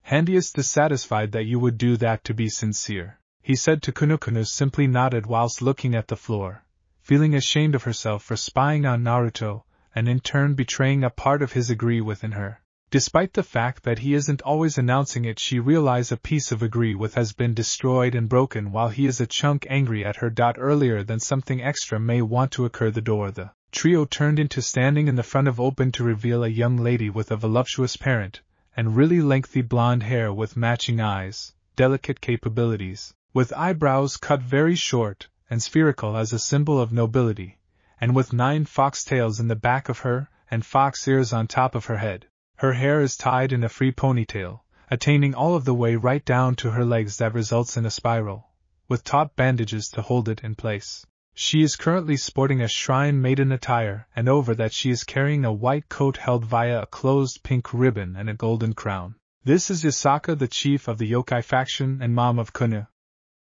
Handiest dissatisfied that you would do that to be sincere, he said to Kunu. Kunu simply nodded whilst looking at the floor, feeling ashamed of herself for spying on Naruto, and in turn betraying a part of his agree within her. Despite the fact that he isn't always announcing it, she realizes a piece of agree with has been destroyed and broken while he is a chunk angry at her. Earlier than something extra may want to occur, the door the trio turned into standing in the front of open to reveal a young lady with a voluptuous parent, and really lengthy blonde hair with matching eyes, delicate capabilities, with eyebrows cut very short and spherical as a symbol of nobility, and with 9 foxtails in the back of her and fox ears on top of her head. Her hair is tied in a free ponytail, attaining all of the way right down to her legs that results in a spiral, with taut bandages to hold it in place. She is currently sporting a shrine maiden attire, and over that she is carrying a white coat held via a closed pink ribbon and a golden crown. This is Yasaka, the chief of the yokai faction and mom of Kunu.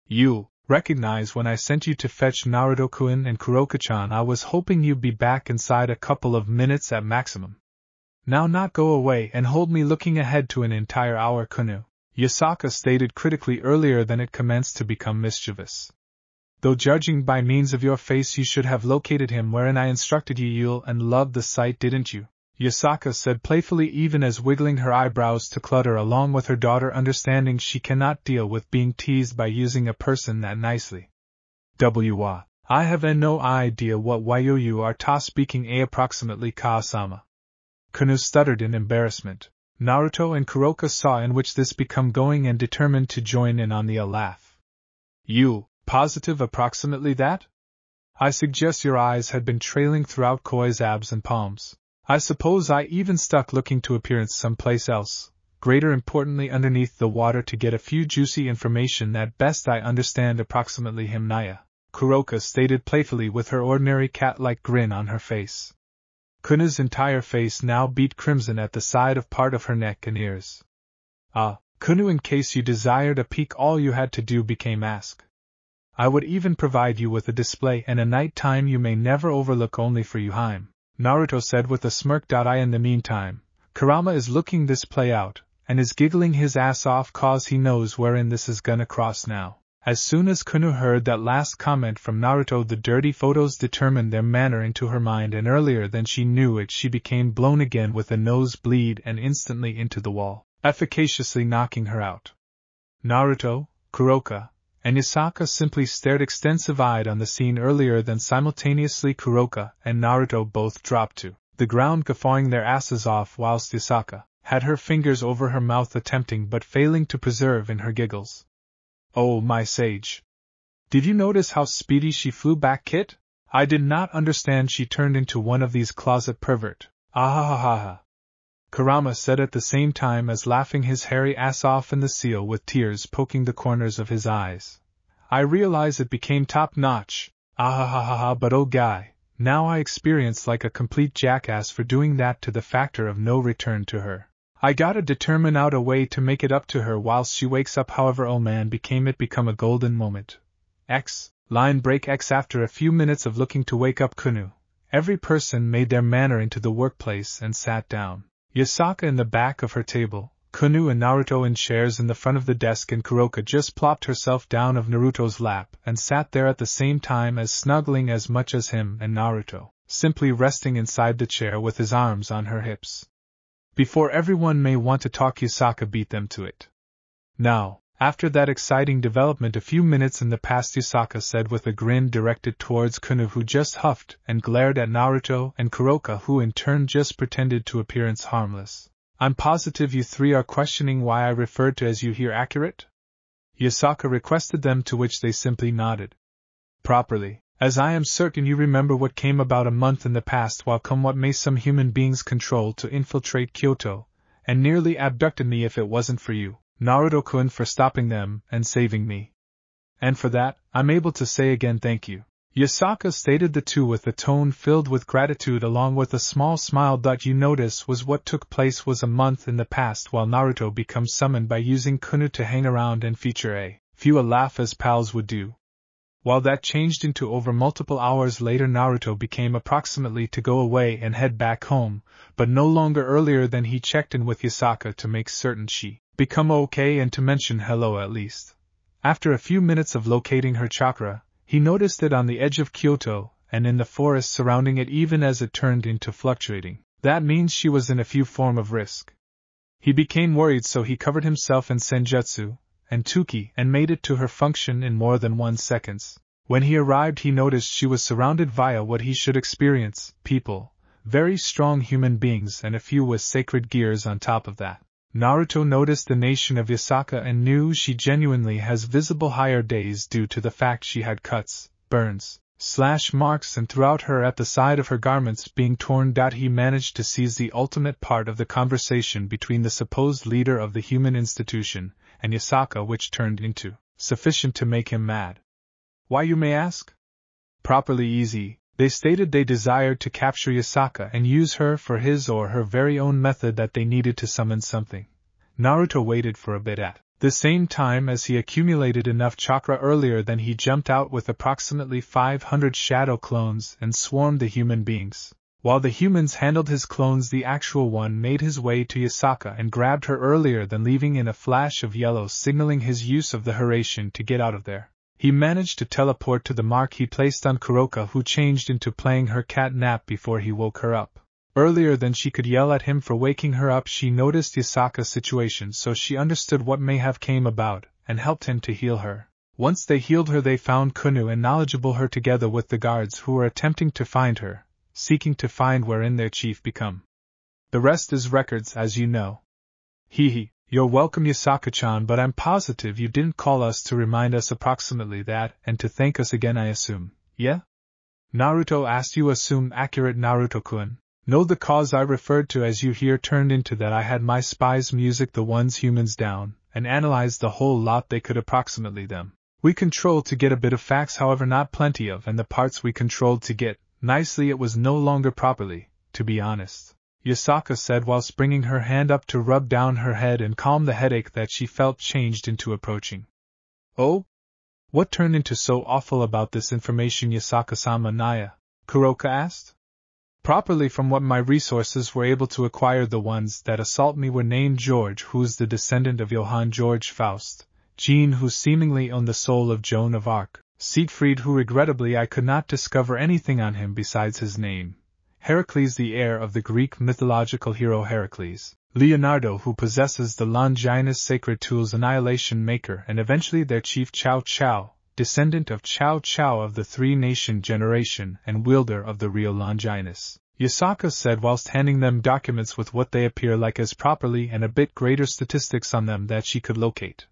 You recognize when I sent you to fetch Naruto-kun and Kuroka-chan. I was hoping you'd be back inside a couple of minutes at maximum. Now not go away and hold me looking ahead to an entire hour, Kunu, Yasaka stated critically earlier than it commenced to become mischievous. Though judging by means of your face you should have located him wherein I instructed you and loved the sight, didn't you? Yasaka said playfully, even as wiggling her eyebrows to clutter along with her daughter, understanding she cannot deal with being teased by using a person that nicely. I have no idea what you are ta speaking approximately, Ka-sama. Kunu stuttered in embarrassment. Naruto and Kuroka saw in which this become going and determined to join in on the laugh. You positive approximately that? I suggest your eyes had been trailing throughout Koi's abs and palms. I suppose I even stuck looking to appearance someplace else, greater importantly underneath the water, to get a few juicy information that best I understand approximately him, Naya, Kuroka stated playfully with her ordinary cat-like grin on her face. Kuna's entire face now beat crimson at the side of part of her neck and ears. Kunu, in case you desired a peek, all you had to do became ask. I would even provide you with a display and a night time you may never overlook only for you, Haim, Naruto said with a smirk. In the meantime, Kurama is looking this play out, and is giggling his ass off cause he knows wherein this is gonna cross now. As soon as Kunu heard that last comment from Naruto, the dirty photos determined their manner into her mind, and earlier than she knew it she became blown again with a nosebleed and instantly into the wall, efficaciously knocking her out. Naruto, Kuroka, and Yasaka simply stared extensive-eyed on the scene earlier than simultaneously Kuroka and Naruto both dropped to the ground, guffawing their asses off, whilst Yasaka had her fingers over her mouth, attempting but failing to preserve in her giggles. Oh my sage! Did you notice how speedy she flew back, Kit? I did not understand she turned into one of these closet pervert. Ahahaha! Kurama said at the same time as laughing his hairy ass off in the seal with tears poking the corners of his eyes. I realize it became top-notch, ahahaha, but oh guy, now I experience like a complete jackass for doing that to the factor of no return to her. I gotta determine out a way to make it up to her whilst she wakes up. However, oh man, become a golden moment. Line break. After a few minutes of looking to wake up Kunu, every person made their manner into the workplace and sat down. Yasaka in the back of her table, Kunu and Naruto in chairs in the front of the desk, and Kuroka just plopped herself down of Naruto's lap and sat there at the same time as snuggling as much as him, and Naruto, simply resting inside the chair with his arms on her hips. Before everyone may want to talk, Yasaka beat them to it. Now, after that exciting development a few minutes in the past, Yasaka said with a grin directed towards Kunu, who just huffed and glared at Naruto and Kuroka, who in turn just pretended to appearance harmless. I'm positive you three are questioning why I referred to as you here, accurate? Yasaka requested them, to which they simply nodded. Properly, as I am certain you remember what came about a month in the past, while come what may some human beings controlled to infiltrate Kyoto, and nearly abducted me if it wasn't for you, Naruto-kun, for stopping them and saving me. And for that, I'm able to say again thank you. Yasaka stated the two with a tone filled with gratitude along with a small smile. You notice was what took place was a month in the past, while Naruto becomes summoned by using Kunu to hang around and feature a laugh as pals would do. While that changed into over multiple hours later, Naruto became approximately to go away and head back home, but no longer earlier than he checked in with Yasaka to make certain she become okay and to mention hello at least. After a few minutes of locating her chakra, he noticed it on the edge of Kyoto, and in the forest surrounding it, even as it turned into fluctuating. That means she was in a few form of risk. He became worried, so he covered himself in senjutsu and tuki and made it to her function in more than 1 second. When he arrived, he noticed she was surrounded via what he should experience, people, very strong human beings, and a few with sacred gears on top of that. Naruto noticed the nation of Yasaka and knew she genuinely has visible higher days due to the fact she had cuts, burns, slash marks and throughout her at the side of her garments being torn. He managed to seize the ultimate part of the conversation between the supposed leader of the human institution and Yasaka, which turned into sufficient to make him mad. Why, you may ask? Properly easy. They stated they desired to capture Yasaka and use her for his or her very own method, that they needed to summon something. Naruto waited for a bit at the same time as he accumulated enough chakra earlier than he jumped out with approximately 500 shadow clones and swarmed the human beings. While the humans handled his clones, the actual one made his way to Yasaka and grabbed her earlier than leaving in a flash of yellow, signaling his use of the Hiraishin to get out of there. He managed to teleport to the mark he placed on Kuroka, who changed into playing her cat nap before he woke her up. Earlier than she could yell at him for waking her up, she noticed Yasaka's situation, so she understood what may have came about, and helped him to heal her. Once they healed her, they found Kunu and knowledgeable her together with the guards who were attempting to find her, seeking to find wherein their chief become. The rest is records, as you know. Hehe, you're welcome, Yasaka-chan, but I'm positive you didn't call us to remind us approximately that, and to thank us again, I assume, yeah? Naruto asked. You assume accurate, Naruto-kun. No, the cause I referred to as you here turned into that I had my spies music the ones humans down, and analyzed the whole lot they could approximately them. We controlled to get a bit of facts, however not plenty of, and the parts we controlled to get nicely it was no longer properly, to be honest, Yasaka said while bringing her hand up to rub down her head and calm the headache that she felt changed into approaching. Oh? What turned into so awful about this information, Yasaka-sama Naya? Kuroka asked. Properly, from what my resources were able to acquire, the ones that assault me were named George, who's the descendant of Johann George Faust, Jean, who seemingly owned the soul of Joan of Arc, Siegfried, who regrettably I could not discover anything on him besides his name, Heracles, the heir of the Greek mythological hero Heracles, Leonardo, who possesses the Longinus sacred tools Annihilation Maker, and eventually their chief Cao Cao, descendant of Cao Cao of the Three-Nation generation and wielder of the real Longinus, Yasaka said whilst handing them documents with what they appear like as properly and a bit greater statistics on them that she could locate.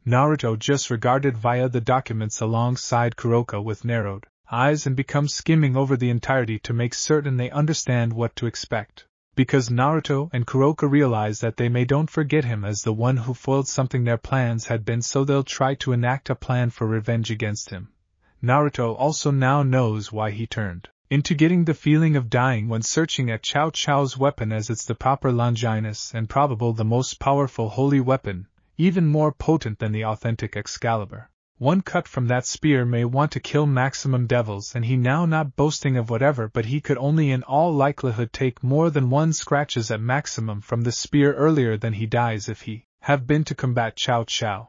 Naruto just regarded via the documents alongside Kuroka with narrowed eyes and becomes skimming over the entirety to make certain they understand what to expect. Because Naruto and Kuroka realize that they don't forget him as the one who foiled something their plans had been, so they'll try to enact a plan for revenge against him. Naruto also now knows why he turned into getting the feeling of dying when searching at Cao Cao's weapon, as it's the proper Longinus and probable the most powerful holy weapon, even more potent than the authentic Excalibur. One cut from that spear may want to kill maximum devils, and he now not boasting of whatever, but he could only in all likelihood take more than one scratches at maximum from the spear earlier than he dies if he have been to combat Cao Cao.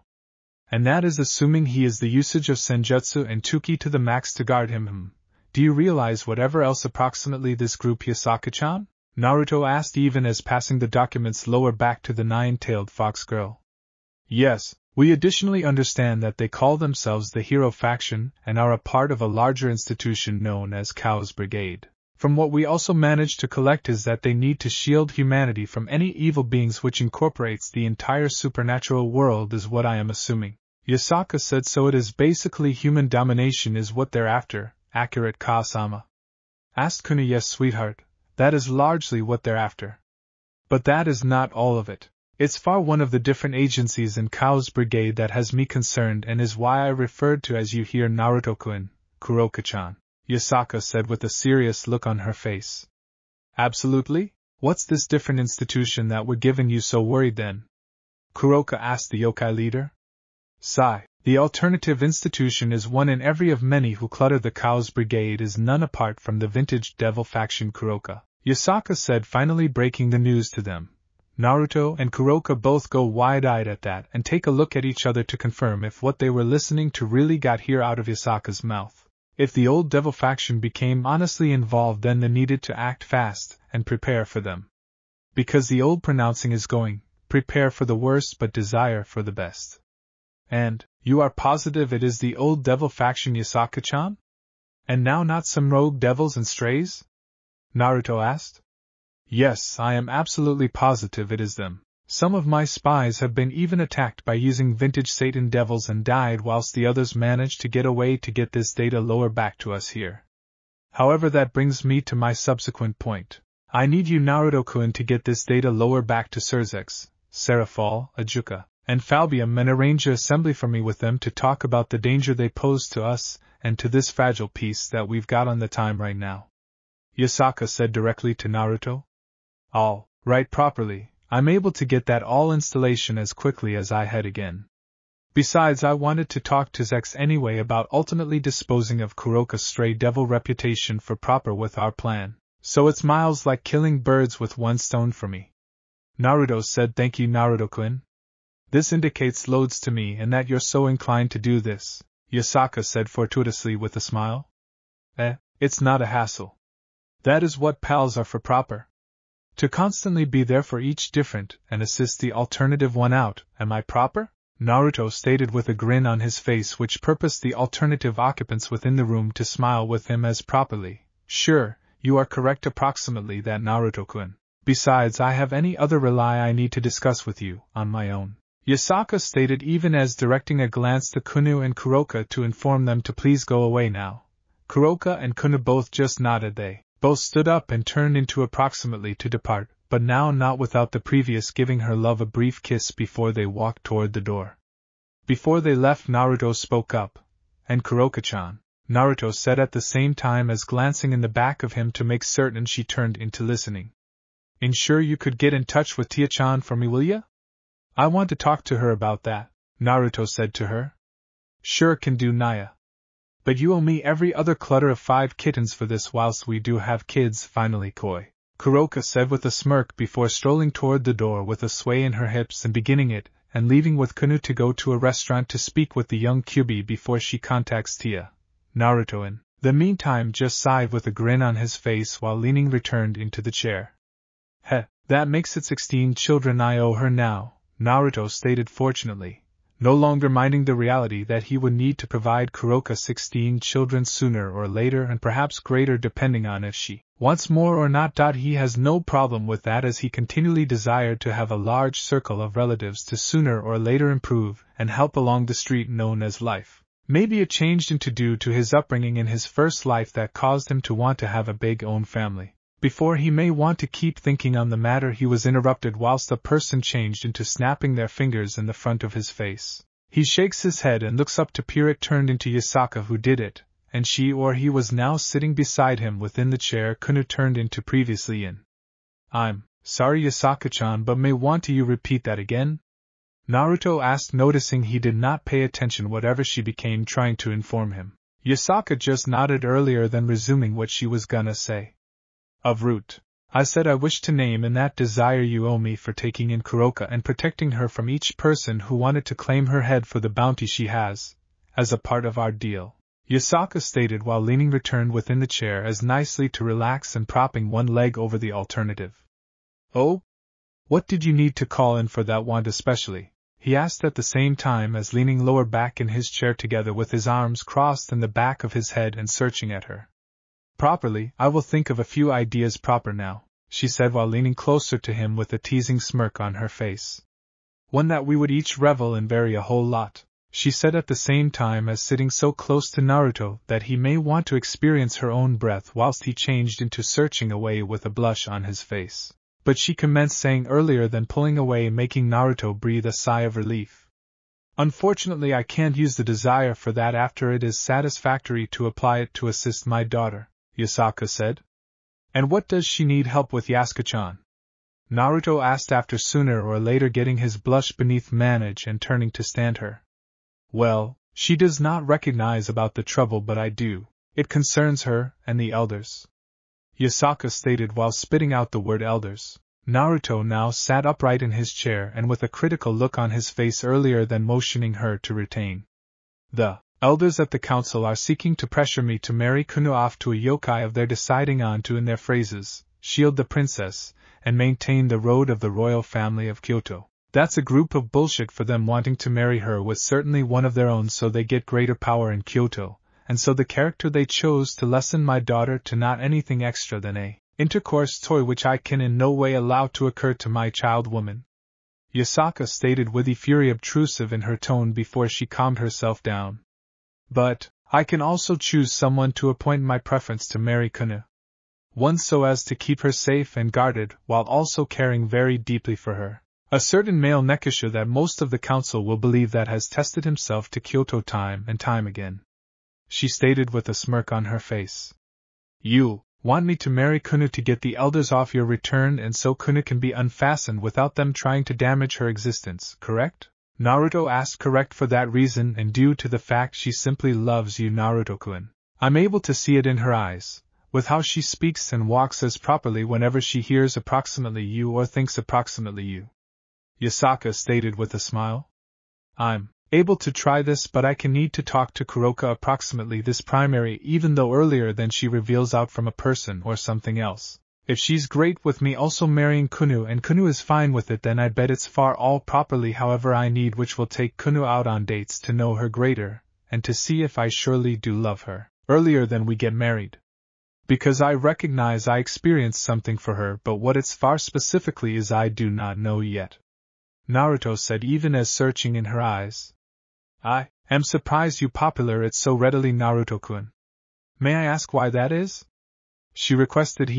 And that is assuming he is the usage of Senjutsu and Tuki to the max to guard him. Do you realize whatever else approximately this group, Yasaka-chan? Naruto asked, even as passing the documents lower back to the nine-tailed fox girl. Yes. We additionally understand that they call themselves the Hero Faction and are a part of a larger institution known as Chaos Brigade. From what we also managed to collect is that they need to shield humanity from any evil beings, which incorporates the entire supernatural world is what I am assuming. Yasaka said, so it is basically human domination is what they're after, accurate, Ka-sama? Asked Kunu. Yes, sweetheart, that is largely what they're after. But that is not all of it. It's far one of the different agencies in Chaos Brigade that has me concerned and is why I referred to as you here, Naruto-kun, Kuroka-chan, Yasaka said with a serious look on her face. Absolutely? What's this different institution that we're giving you so worried then? Kuroka asked the yokai leader. Sigh. The alternative institution is one in every of many who clutter the Chaos Brigade, is none apart from the vintage devil faction, Kuroka, Yasaka said, finally breaking the news to them. Naruto and Kuroka both go wide-eyed at that and take a look at each other to confirm if what they were listening to really got here out of Yasaka's mouth. If the old devil faction became honestly involved, then they needed to act fast and prepare for them. Because the old pronouncing is going, prepare for the worst but desire for the best. And, you are positive it is the old devil faction, Yasaka-chan? And now not some rogue devils and strays? Naruto asked. Yes, I am absolutely positive it is them. Some of my spies have been even attacked by using vintage Satan devils and died, whilst the others managed to get away to get this data lower back to us here. However, that brings me to my subsequent point. I need you, Naruto-kun, to get this data lower back to Surzex, Serafal, Ajuka, and Falbium, and arrange an assembly for me with them to talk about the danger they pose to us and to this fragile piece that we've got on the time right now. Yasaka said directly to Naruto. All right, properly, I'm able to get that all installation as quickly as I had again. Besides, I wanted to talk to Zex anyway about ultimately disposing of Kuroka's stray devil reputation for proper with our plan, so it's miles like killing birds with one stone for me. Naruto said, thank you, Naruto-kun. This indicates loads to me and that you're so inclined to do this, Yasaka said fortuitously with a smile. It's not a hassle. That is what pals are for proper. To constantly be there for each different and assist the alternative one out, am I proper? Naruto stated with a grin on his face which purposed the alternative occupants within the room to smile with him as properly. Sure, you are correct approximately that, Naruto-kun. Besides, I have any other rely I need to discuss with you, on my own. Yasaka stated, even as directing a glance to Kunu and Kuroka to inform them to please go away now. Kuroka and Kunu both just nodded. They both stood up and turned into approximately to depart, but now not without the previous giving her love a brief kiss before they walked toward the door. Before they left, Naruto spoke up. And Kuroka-chan, Naruto said at the same time as glancing in the back of him to make certain she turned into listening. Ensure you could get in touch with Tia-chan for me, will ya? I want to talk to her about that, Naruto said to her. Sure can do, Naya. But you owe me every other clutter of 5 kittens for this whilst we do have kids, finally Kuroka said with a smirk before strolling toward the door with a sway in her hips and beginning it, and leaving with Kunu to go to a restaurant to speak with the young Kyubi before she contacts Tia. Naruto in the meantime just sighed with a grin on his face while leaning returned into the chair. That makes it 16 children I owe her now, Naruto stated fortunately, no longer minding the reality that he would need to provide Kuroka 16 children sooner or later and perhaps greater depending on if she wants more or not. He has no problem with that as he continually desired to have a large circle of relatives to sooner or later improve and help along the street known as life. Maybe it changed into due to his upbringing in his first life that caused him to want to have a big own family. Before he may want to keep thinking on the matter, he was interrupted whilst a person changed into snapping their fingers in the front of his face. He shakes his head and looks up to peer. It turned into Yasaka who did it, and she or he was now sitting beside him within the chair Kunu turned into previously in. I'm sorry, Yasaka-chan, but may want you repeat that again? Naruto asked, noticing he did not pay attention whatever she became trying to inform him. Yasaka just nodded earlier than resuming what she was gonna say. Of root, I said I wish to name in that desire you owe me for taking in Kuroka and protecting her from each person who wanted to claim her head for the bounty she has, as a part of our deal, Yasaka stated while leaning returned within the chair as nicely to relax and propping one leg over the alternative. Oh? What did you need to call in for that want especially? He asked at the same time as leaning lower back in his chair together with his arms crossed in the back of his head and searching at her. Properly, I will think of a few ideas proper now, she said while leaning closer to him with a teasing smirk on her face. One that we would each revel in very a whole lot, she said at the same time as sitting so close to Naruto that he may want to experience her own breath whilst he changed into searching away with a blush on his face. But she commenced saying earlier than pulling away, making Naruto breathe a sigh of relief. Unfortunately, I can't use the desire for that after it is satisfactory to apply it to assist my daughter, Yasaka said. And what does she need help with, Yasuka-chan? Naruto asked after sooner or later getting his blush beneath manage and turning to stand her. Well, she does not recognize about the trouble, but I do. It concerns her and the elders, Yasaka stated while spitting out the word elders. Naruto now sat upright in his chair and with a critical look on his face earlier than motioning her to retain. The elders at the council are seeking to pressure me to marry Kunu off to a yokai of their deciding on to, in their phrases, shield the princess, and maintain the road of the royal family of Kyoto. That's a group of bullshit for them wanting to marry her with certainly one of their own so they get greater power in Kyoto, and so the character they chose to lessen my daughter to not anything extra than a intercourse toy which I can in no way allow to occur to my child woman, Yasaka stated with the fury obtrusive in her tone before she calmed herself down. But I can also choose someone to appoint my preference to marry Kunu. One so as to keep her safe and guarded while also caring very deeply for her. A certain male Nekisha that most of the council will believe that has tested himself to Kyoto time and time again, she stated with a smirk on her face. You Want me to marry Kunu to get the elders off your return and so Kunu can be unfastened without them trying to damage her existence, correct? Naruto asked. Correct, for that reason and due to the fact she simply loves you, Naruto-kun. I'm able to see it in her eyes, with how she speaks and walks as properly whenever she hears approximately you or thinks approximately you. Yasaka stated with a smile. I'm able to try this, but I can need to talk to Kuroka approximately this primary, even though earlier than she reveals out from a person or something else. If she's great with me also marrying Kunu and Kunu is fine with it, then I bet it's far all properly however I need, which will take Kunu out on dates to know her greater, and to see if I surely do love her, earlier than we get married. Because I recognize I experienced something for her, but what it's far specifically is I do not know yet. Naruto said, even as searching in her eyes. I am surprised you popular it so readily, Naruto-kun. May I ask why that is? She requested.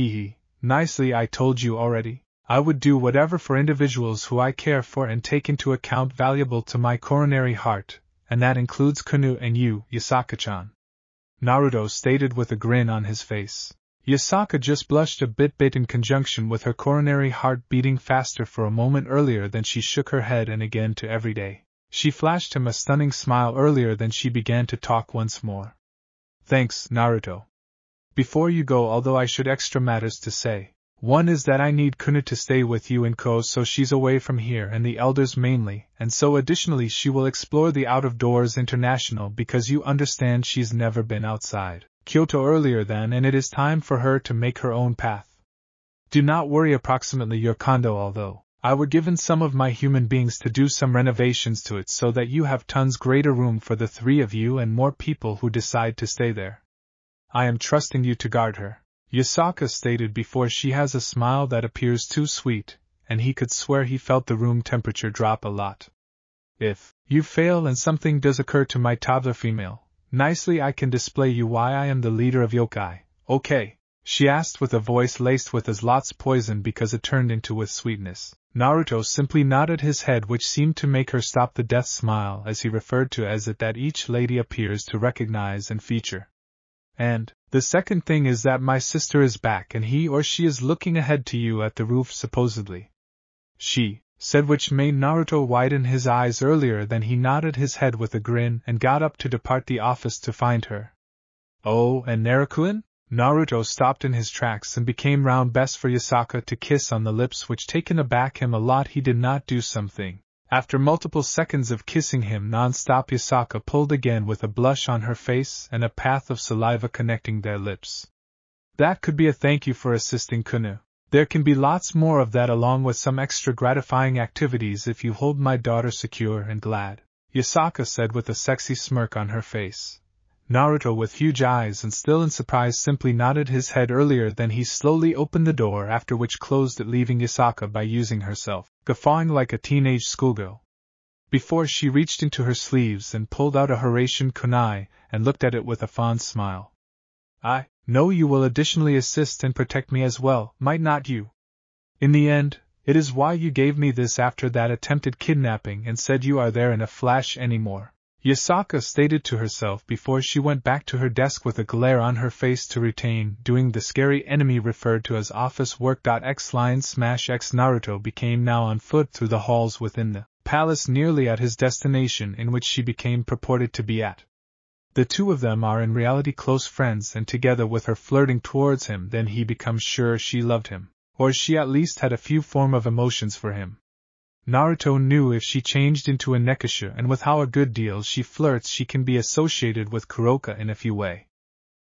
Nicely, I told you already. I would do whatever for individuals who I care for and take into account valuable to my coronary heart, and that includes Kunu and you, Yasaka-chan. Naruto stated with a grin on his face. Yasaka just blushed a bit in conjunction with her coronary heart beating faster for a moment earlier than she shook her head, and again to everyday. She flashed him a stunning smile earlier than she began to talk once more. Thanks, Naruto. Before you go, although I should extra matters to say. One is that I need Kunu to stay with you in Ko so she's away from here and the elders mainly, and so additionally she will explore the out-of-doors international because you understand she's never been outside Kyoto earlier than, and it is time for her to make her own path. Do not worry approximately your condo, although I would given some of my human beings to do some renovations to it so that you have tons greater room for the three of you and more people who decide to stay there. I am trusting you to guard her, Yasaka stated before she has a smile that appears too sweet, and he could swear he felt the room temperature drop a lot. If you fail and something does occur to my toddler female, nicely I can display you why I am the leader of yokai, okay? She asked with a voice laced with as lots poison because it turned into with sweetness. Naruto simply nodded his head, which seemed to make her stop the death smile as he referred to as it that each lady appears to recognize and feature. And the second thing is that my sister is back and he or she is looking ahead to you at the roof supposedly. She said, which made Naruto widen his eyes earlier than he nodded his head with a grin and got up to depart the office to find her. Oh, and Naruto-kun? Naruto stopped in his tracks and became round best for Yasaka to kiss on the lips, which taken aback him a lot he did not do something. After multiple seconds of kissing him non-stop, Yasaka pulled again with a blush on her face and a path of saliva connecting their lips. That could be a thank you for assisting Kunu. There can be lots more of that along with some extra gratifying activities if you hold my daughter secure and glad, Yasaka said with a sexy smirk on her face. Naruto, with huge eyes and still in surprise, simply nodded his head earlier than he slowly opened the door, after which closed it, leaving Yasaka by using herself, guffawing like a teenage schoolgirl. Before she reached into her sleeves and pulled out a Horatian kunai and looked at it with a fond smile. I know you will additionally assist and protect me as well, might not you? In the end, it is why you gave me this after that attempted kidnapping and said you are there in a flash anymore, Yasaka stated to herself before she went back to her desk with a glare on her face to retain doing the scary enemy referred to as office work. X line / X Naruto became now on foot through the halls within the palace, nearly at his destination in which she became purported to be at. The two of them are in reality close friends, and together with her flirting towards him, then he becomes sure she loved him, or she at least had a few form of emotions for him. Naruto knew if she changed into a Nekasha, and with how a good deal she flirts, she can be associated with Kuroka in a few way.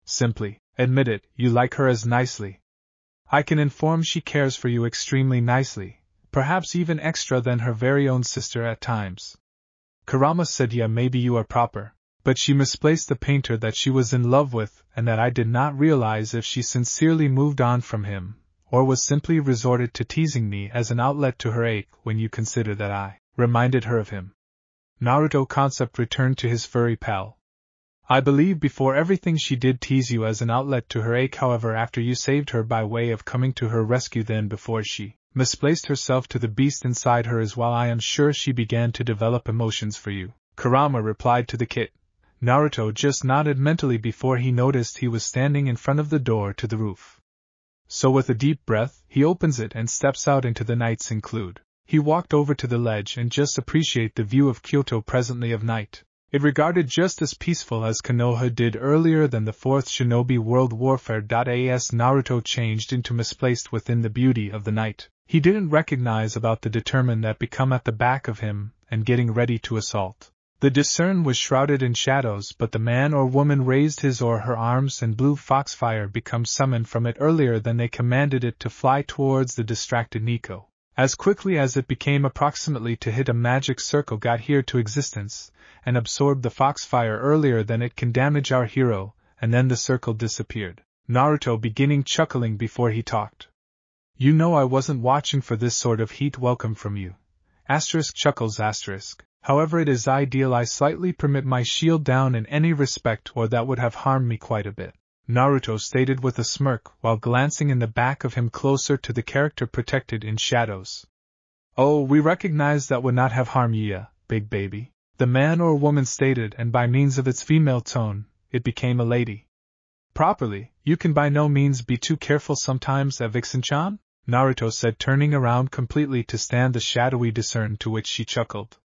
Simply admit it, you like her as nicely. I can inform she cares for you extremely nicely, perhaps even extra than her very own sister at times. Kurama said, yeah, maybe you are proper, but she misplaced the painter that she was in love with, and that I did not realize if she sincerely moved on from him, or was simply resorted to teasing me as an outlet to her ache when you consider that I reminded her of him. Naruto concept returned to his furry pal. I believe before everything she did tease you as an outlet to her ache, however after you saved her by way of coming to her rescue, then before she misplaced herself to the beast inside her as well, I am sure she began to develop emotions for you, Kurama replied to the kit. Naruto just nodded mentally before he noticed he was standing in front of the door to the roof. So with a deep breath, he opens it and steps out into the night's include. He walked over to the ledge and just appreciate the view of Kyoto presently of night. It regarded just as peaceful as Konoha did earlier than the Fourth Shinobi World Warfare. As Naruto changed into misplaced within the beauty of the night, he didn't recognize about the determined that become at the back of him and getting ready to assault. The discern was shrouded in shadows, but the man or woman raised his or her arms and blue foxfire become summoned from it earlier than they commanded it to fly towards the distracted Nico. As quickly as it became approximately to hit a magic circle got here to existence, and absorbed the foxfire earlier than it can damage our hero, and then the circle disappeared. Naruto beginning chuckling before he talked. You know I wasn't watching for this sort of heat welcome from you. Chuckles. However it is ideal I slightly permit my shield down in any respect or that would have harmed me quite a bit. Naruto stated with a smirk while glancing in the back of him closer to the character protected in shadows. Oh, we recognize that would not have harmed ya, big baby. The man or woman stated, and by means of its female tone, it became a lady. Properly, you can by no means be too careful sometimes, Vixen-chan? Naruto said, turning around completely to stand the shadowy discern, to which she chuckled.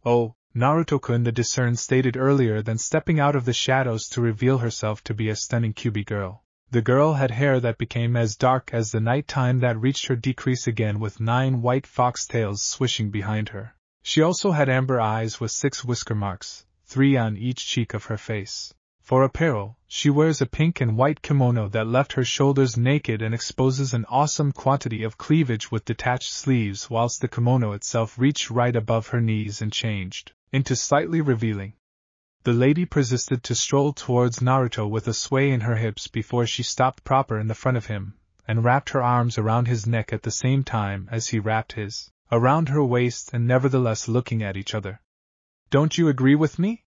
Oh, Naruto-kun, the discern stated earlier than stepping out of the shadows to reveal herself to be a stunning Kyuubi girl. The girl had hair that became as dark as the night time that reached her decrease again with 9 white foxtails swishing behind her. She also had amber eyes with 6 whisker marks, 3 on each cheek of her face. For apparel, she wears a pink and white kimono that left her shoulders naked and exposes an awesome quantity of cleavage with detached sleeves, whilst the kimono itself reached right above her knees and changed into slightly revealing. The lady persisted to stroll towards Naruto with a sway in her hips before she stopped proper in the front of him, and wrapped her arms around his neck at the same time as he wrapped his around her waist, and nevertheless looking at each other. Don't you agree with me?